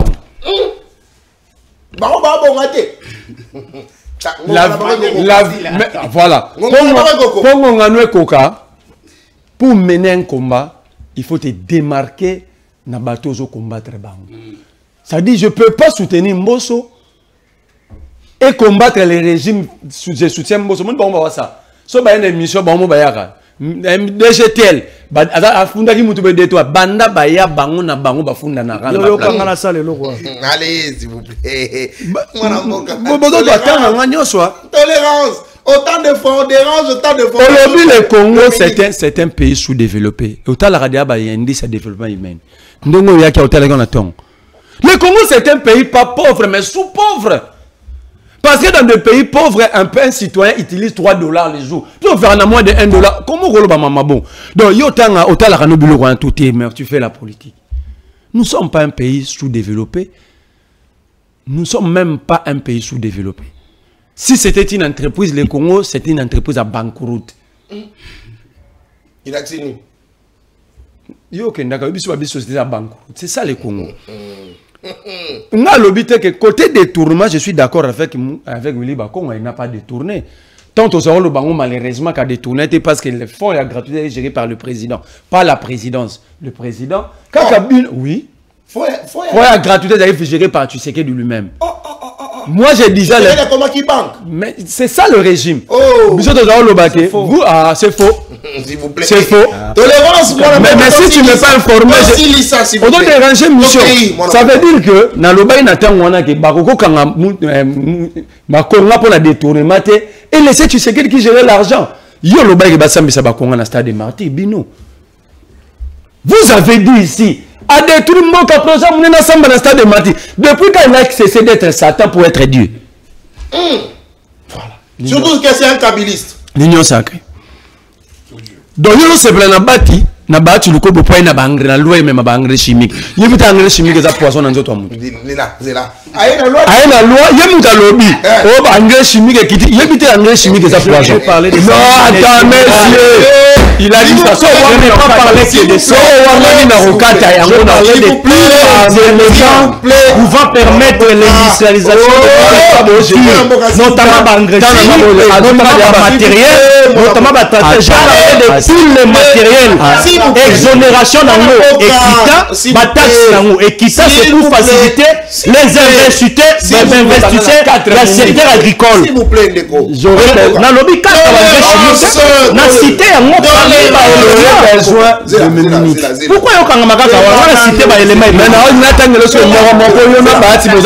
Voilà. Pour mener un combat, il faut te démarquer na bato zo combattre bango. Ça dit je peux pas soutenir Mbosso et combattre les régimes je soutiens Mbosso. Mon ba ça. So ba une émission ba mo ba yaka. DGTL afunda ki mutu be detwa banda baya bango na bango bafunda na rala yo kanga na sale loko allez s'il vous plaît bozo attendre ngani soit tolérance autant de fondérance autant de aujourd'hui le Congo c'est un pays sous-développé autant la radia ba indi sa développement humain ndongo yaki autant la ton le Congo c'est un pays pas pauvre mais sous-pauvre. Parce que dans des pays pauvres, un citoyen utilise $3 les jours. Tu vas faire moins de $1. Comment on va maman bon? Donc, tu fais la politique. Nous ne sommes pas un pays sous-développé. Nous ne sommes même pas un pays sous-développé. Si c'était une entreprise, le Congo, c'était une entreprise à banqueroute. Il a signé. C'est ça le Congo. On a l'obité que côté détournement, je suis d'accord avec Willy Bakong, il n'a pas détourné. Tant aux euros, le Bango malheureusement qu'a détourné, parce que le fonds et la gratuité est géré par le président, pas la présidence. Le président, quand Kabine, oui, fonds et la gratuité est géré par Tshisekedi lui-même. Moi j'ai déjà mais c'est ça le régime. C'est faux. C'est faux. S'il vous plaît. C'est faux. Tolérance, mais si tu n'es pas informé, on doit déranger mission. Ça veut dire que dans le bail n'attend on a que Bakoko kanga makonga pour la détournement et laisser tu sais qui gérer l'argent. Yo le bail basam bisa bakonga na stade Marty Bino. Vous avez dit ici à détruire mon projet mon na samba na stade Marty depuis quand il a cessé d'être Satan pour être Dieu. Voilà. Surtout que c'est un kabiliste. L'union sacrée. Donc, il y a un bâti, na bâti le coupe pour na bangre na loi même bangre chimique. Il y a un engrais chimique ça poisson dans autres monde. C'est là. Aïe la loi, il y a un lobby. Oh engrais chimique qui il y a un engrais chimique ça poisson. Non, attends monsieur. Il a dit ça. On ne pas parler de ça. On na rokata ya on a des éléments pouvant permettre l'industrialisation de notamment engrais chimique, notamment matériel, notamment tout le matériel, exonération dans l'eau, équita, taxe dans l'eau, équita, c'est pour faciliter les investisseurs dans le secteur agricole. S'il vous plaît, Ndeko. Dans le lobby, quand on a cité un mot, pourquoi on a cité un élément? Maintenant, on a atteint le sol, on a bâti, on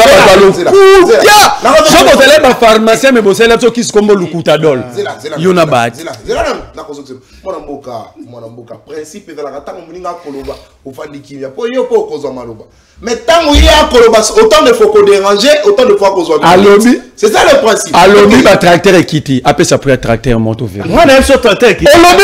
a pharmacien, mais vous savez qui se combat le coutadol. Il y en a bâti. bahati. Zela na construction. Mwana mboka principe de la katanga muninga koloba ofandi kimia. Po yo po kozwa maloba. Mais tant qu'il y a autant de fois qu'on déranger, autant de fois qu'on soit. C'est ça le principe. À lobby, le tracteur est quitté. Après, ça pourrait être tracteur monte au vélo. Moi, j'aime sur tracteur qui. Au lobby,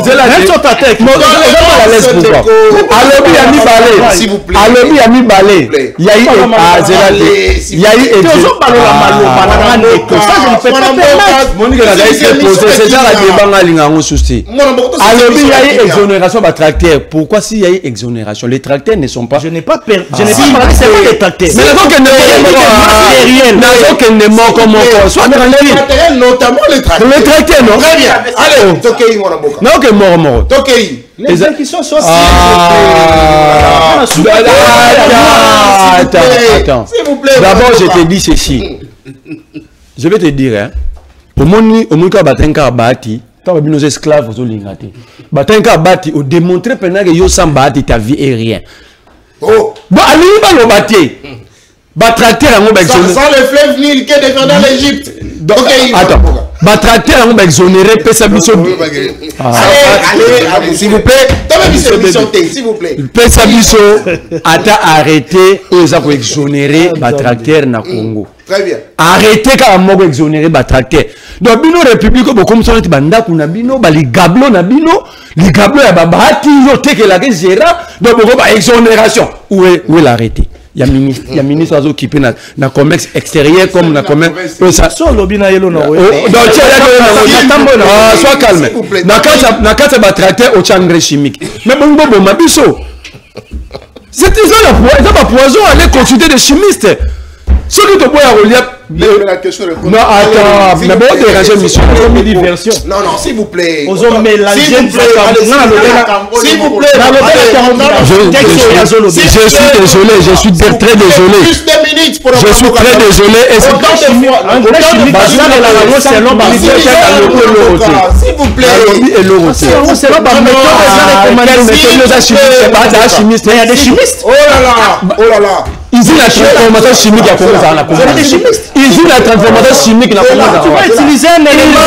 c'est la même sur tracteur qui. Non, à l'aise pourquoi. À lobby, il y a mis balai. S'il vous plaît. À lobby, il y a mis balai. Il y a eu. Ah, c'est là. Il y a eu. Ça, je ne peux pas permettre. Monique, elle a été posée. C'est ça la débat à l'ingénieur souci. À lobby, il y a eu exonération de tracteur. Pourquoi s'il y a eu exonération? Les tracteurs ne sont pas. Je n'ai pas parlé, c'est pas les tracteurs. Mais ne manque comme encore. Soit tranquille. Notamment les tracteurs. Les tracteurs, non? Très bien. Allez, Tokei, mon amour. Non, que mort. Tokei. Les gens qui sont sortis. Attends. S'il vous plaît. D'abord, je te dis ceci. Je vais te dire, hein. Au monde qui a battu un cas bâti. Tant que nos esclaves aux olingate. Batanka bati au démontrer pendant que yo sans bati ta vie est rien. Oh. Bon allez va le bâti. Batracter en mob exonéré. Sans le fleuve Nil qui défendait l'Égypte. Attends. Batracter en mob exonéré pesa biso. Allez, s'il vous plaît. S'il vous plaît. Pesa biso ata arrêté aux a exonéré batracter na Congo. Très bien. Arrêtez quand on va exonérer batracter. Donc bino république comme ça on dit banda kuna bino ba li gablo na bino li gablo ya babati yo teke la gérant donc on va exonération où est l'arrêté. Il y a ministre à occupé na commerce extérieur comme na commerce ça so lobina yelo na donc sois calme na kata batracter au engrais chimique mais bon mabiso c'est ça la poison aller consulter des chimistes. Ce qui te boit à relier. La question est. Non, attends, mais bon, déranger mission. Non, s'il vous plaît. S'il vous plaît. Je suis très désolé. Plus de minutes pour je suis très désolé. Et c'est s'il vous plaît. Il y a des chimistes. Oh là là. Usine la transformation chimique à Congo, ça en a Congo. Usine la transformation chimique à Congo. Tu vas utiliser un élément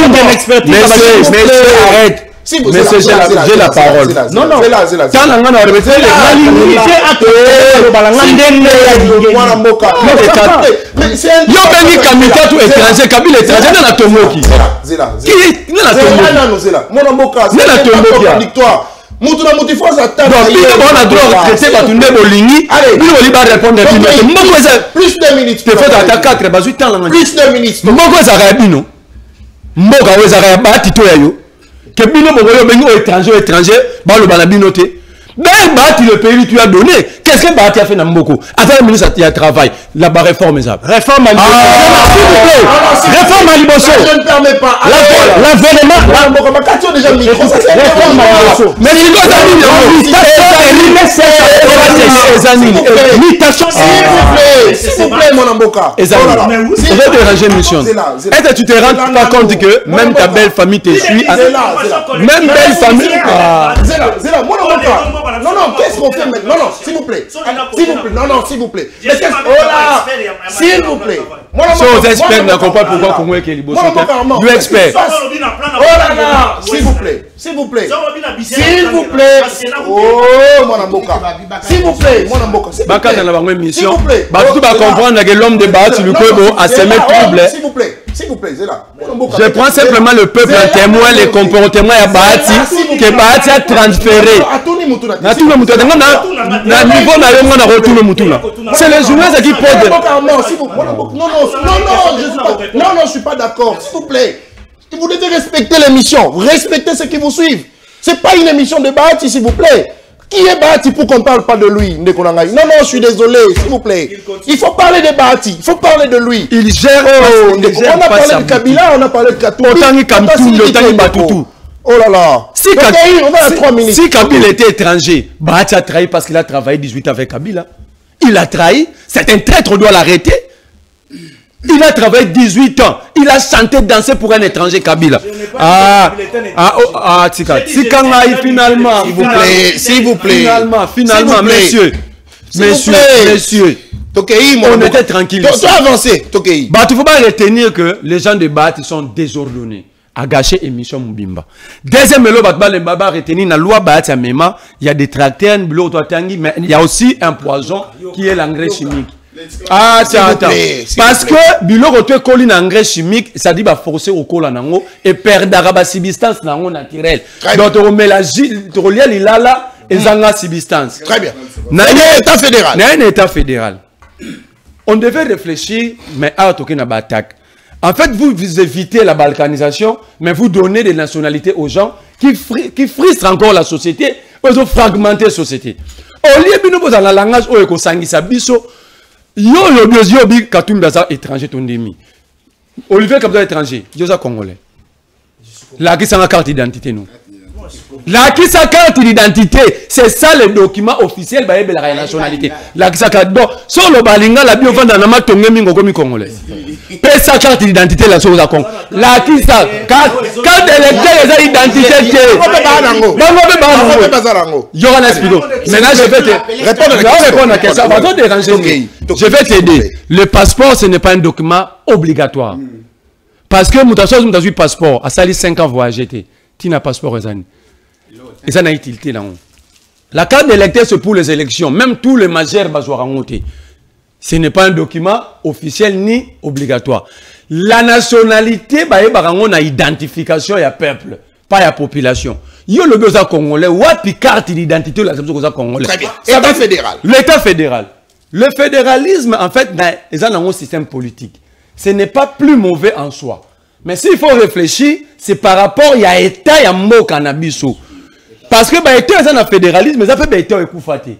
de l'expertise. Monsieur, arrête. Monsieur, j'ai la parole. Non. Quand on a répété les limité yo bengi kamita tout étranger, Kabila étranger dans la tomoki. Qui dans la tomoki. Mutuna mutifos attaque. Donc, on a droit de traiter Batunde Bolingi. Allez, il va répondre. Plus de minutes. Tu fais à 4 basu temps. Plus de minutes. Moko Zarabino. Moko Zaraba Tito Yayo. Que Bino Mogoyo Bengo étranger, Balo Balabinoté. Ben, Bati le pays tu as donné. Qu'est-ce que Bati a fait dans Mboko? Avec le ministre, il y a travail. Là-bas, réforme ça. Réforme à Liboso. Réforme à Liboso. Je ne permets pas. L'avènement. Là, déjà mis. Réforme à Liboso. Mais il doit s'il vous plaît, mon amboka. Je vais déranger mission. Est-ce que tu te rends pas compte que même ta belle famille te suit? Même belle famille. Zéla, mon amboka. Non, qu'est-ce qu'on fait maintenant? Non, s'il vous plaît. S'il vous plaît. S'il vous plaît. Sans expert ne comprend pas pourquoi Congo est Liboso. Du expert. Oh là là, s'il vous plaît. Oh, mon amboka. S'il vous plaît, mon amboka. Baka dans la mission. Tu vas comprendre que l'homme de Bahati Lukwebo a semé trouble. S'il vous plaît, Zéla. Je prends simplement le peuple en témoin les comportements à Bahati que Bahati a transféré. C'est les journalistes qui posent. Non, je suis pas d'accord. S'il vous plaît. Vous devez respecter l'émission. Respectez ceux qui vous suivent. C'est pas une émission de Bahati, s'il vous plaît. Qui est Bahati pour qu'on ne parle pas de lui? Non, je suis désolé, s'il vous plaît. Il faut parler de Bahati, il faut parler de lui. Il gère. On a parlé de Kabila, on a parlé de Katoubi. Oh là là. Si Kabila était étranger, Bahati a trahi parce qu'il a travaillé 18 ans avec Kabila. Il a trahi. C'est un traître, on doit l'arrêter. Il a travaillé 18 ans. Il a chanté, dansé pour un étranger Kabila. Tikangaï, finalement. S'il vous plaît. Finalement, messieurs. On était tranquille. Tu as avancé. Il faut pas retenir que les gens de Bat sont désordonnés. À gâcher émission Mubimba. Deuxième melo, Baba retenir la loi Bat Mema, il y a des tracteurs, mais il y a aussi un poison qui est l'engrais chimique. Ah, attends. Parce que bilo rote colline engrais chimique, ça dit va forcer au col nango et perdre la substance nango naturelle. Donc on mélange, tu relies l'ilala et zanga substance. Très bien. Un état fédéral. Un état fédéral. On devait réfléchir, mais à toquer na attaque. En fait, vous évitez la balkanisation, mais vous donnez des nationalités aux gens qui frustrent encore la société, ils ont fragmenté la société. Au lieu de nous dans la langage où ils sont biso. Yo bi Katumbi baza étranger ton demi. Olivier Kabila étranger, yoza congolais. La qui sa carte d'identité nous. La qui sa carte d'identité, c'est ça le document officiel ba la nationalité. La qui sa carte donc sur le balinga la bio vanda na matonge mingo komi congolais. Pe sa carte d'identité la chose à Congo. La qui sa carte d'électeur les identité Maintenant je vais te répondre à la question. Je vais t'aider. Le passeport ce n'est pas un document obligatoire. Parce que tu as passeport à sali 5 ans voyager tu n'as passeport et ça n'a utilité là. La carte d'électeur c'est pour les élections, même tous les majeurs bazoir en monter. Ce n'est pas un document officiel ni obligatoire. La nationalité on a identification ya peuple, pas ya population. Yo le besoin congolais, wapi carte d'identité la congolais. Très bien. État fédéral. L'état fédéral. Le fédéralisme en fait ils ont un système politique. Ce n'est pas plus mauvais en soi. Mais s'il faut réfléchir, c'est par rapport à l'état ya mboka na biso. Parce que l'état c'est un fédéralisme, mais ça fait l'état ekufate.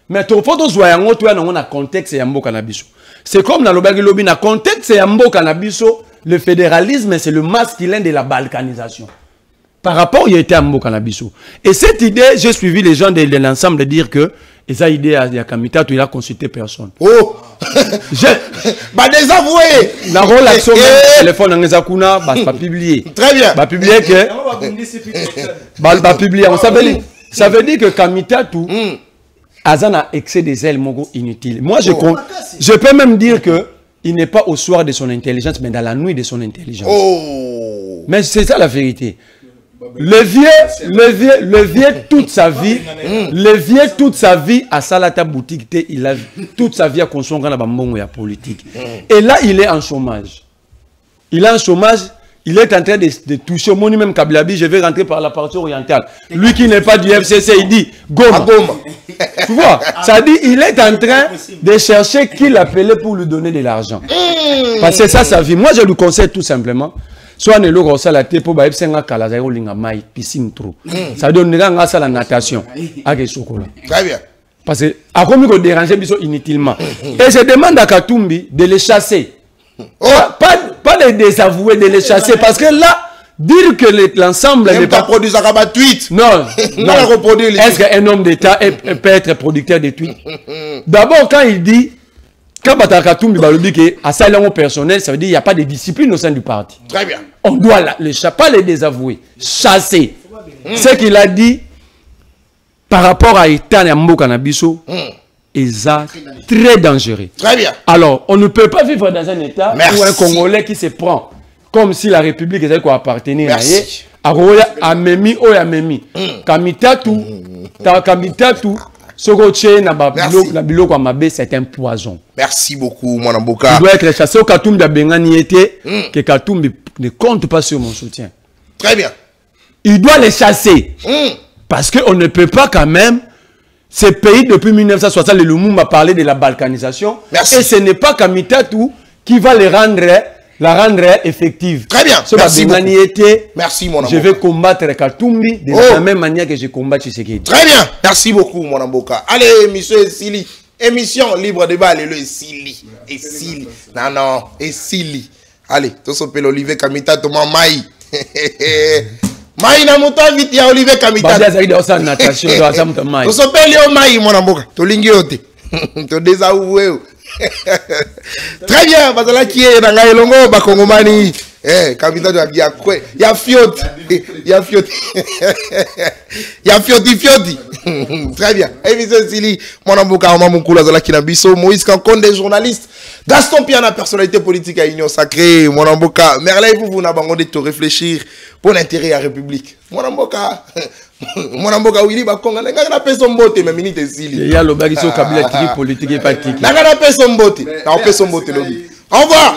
Mais tu faut que tu aies un contexte ya mboka na biso. C'est comme dans le lobby na contexte ya mboka na biso, le fédéralisme c'est le masculin de la balkanisation. Par rapport à l'état ya mboka na biso. Et cette idée, j'ai suivi les gens de l'ensemble de dire que et ça idée à Kamita, tu n'as consulté personne. Oh! Bah désavoué! La relation téléphone en Ezakuna, bah pas publié. Très bien. Bah publié que. Bah publié. Ça veut dire que Kamita tout. Azan a excès des ailes mongo inutiles. Moi je peux même dire que il n'est pas au soir de son intelligence, mais dans la nuit de son intelligence. Oh! Mais c'est ça la vérité. Le vieux toute sa vie, toute sa vie à Salata boutique, il a toute sa vie à construire dans la bambongo ya politique. Et là, il est en chômage. Il est en chômage, il est en train de toucher au même Kabilabi, je vais rentrer par la partie orientale. Lui qui n'est pas du FCC, il dit Goma. Tu vois, ça dit, il est en train de chercher qui l'appelait pour lui donner de l'argent. Parce que c'est ça sa vie. Moi, je lui conseille tout simplement. Soit ne l'eau ça la tête pour baïb senga kala zaïro linga mai piscine trop. Ça donne nga ça la natation avec chocolat. Très bien. Parce que à comme il déranger biso inutilement. Et je demande à Katumbi de les chasser. Oh. Pas de les désavouer, de les chasser parce que là dire que l'ensemble n'est pas produit ça comme tweet. Non. Est-ce qu'un homme d'État peut être producteur de tweets? D'abord quand il dit quand Batakatumbi balobi que à ça personnel, ça veut dire qu'il n'y a pas de discipline au sein du parti. Très bien. On doit pas les désavouer, chasser. Ce qu'il a dit par rapport à l'État de Mboka Nabiso est très dangereux. Très bien. Alors, on ne peut pas vivre dans un État où un Congolais qui se prend comme si la République était quoi appartenait à Aroya Amemi ou Amemi. Kamitatu, c'est un poison. Merci beaucoup, mon Amboka. Il doit être chassé au Katumbi à Bengani était que Katumbi ne compte pas sur mon soutien. Très bien. Il doit les chasser. Parce qu'on ne peut pas quand même. Ces pays depuis 1960, le Lumumba parlait de la balkanisation. Merci. Et ce n'est pas Kamitatu qui va la rendre effective. Très bien. Merci beaucoup. Merci, mon Amboka. Je vais combattre Katumbi de la même manière que je combats Tshisekedi. Très bien. Merci beaucoup, mon Amboka. Allez, monsieur Essili. Émission libre débat, le Essili. Essili. Non, Essili. Allez, tout ce que Olivier Kamita, Thomas Maï. Maï na muta vite ya Olivier Kamita. Badia zaidi osa natation do asamta Maï. Tout ce que Léo Maï, mon Amboka. To lingi yote. To désavoué. Très bien, parce que là qui est dans la Elongo, Bakongomani. capitaine de la quoi? Il y a Fioti. Il y a Fioti. Il y a Fioti. Très bien. Et monsieur Sili, mon amboka, mon koula zala kinabiso, Moïse Kankon des journalistes. Gaston Piana, personnalité politique à Union Sacrée, mon amboka. Merlay, vous n'avez pas de réfléchir pour l'intérêt de la République. Mon amboka. Mon amboka Willy Bakonga, n'a pas son botte, mais minute Sili. Il y a le bagiso Kabila qui politique et politique. N'a pas son botte. N'a pas son botte. Au revoir.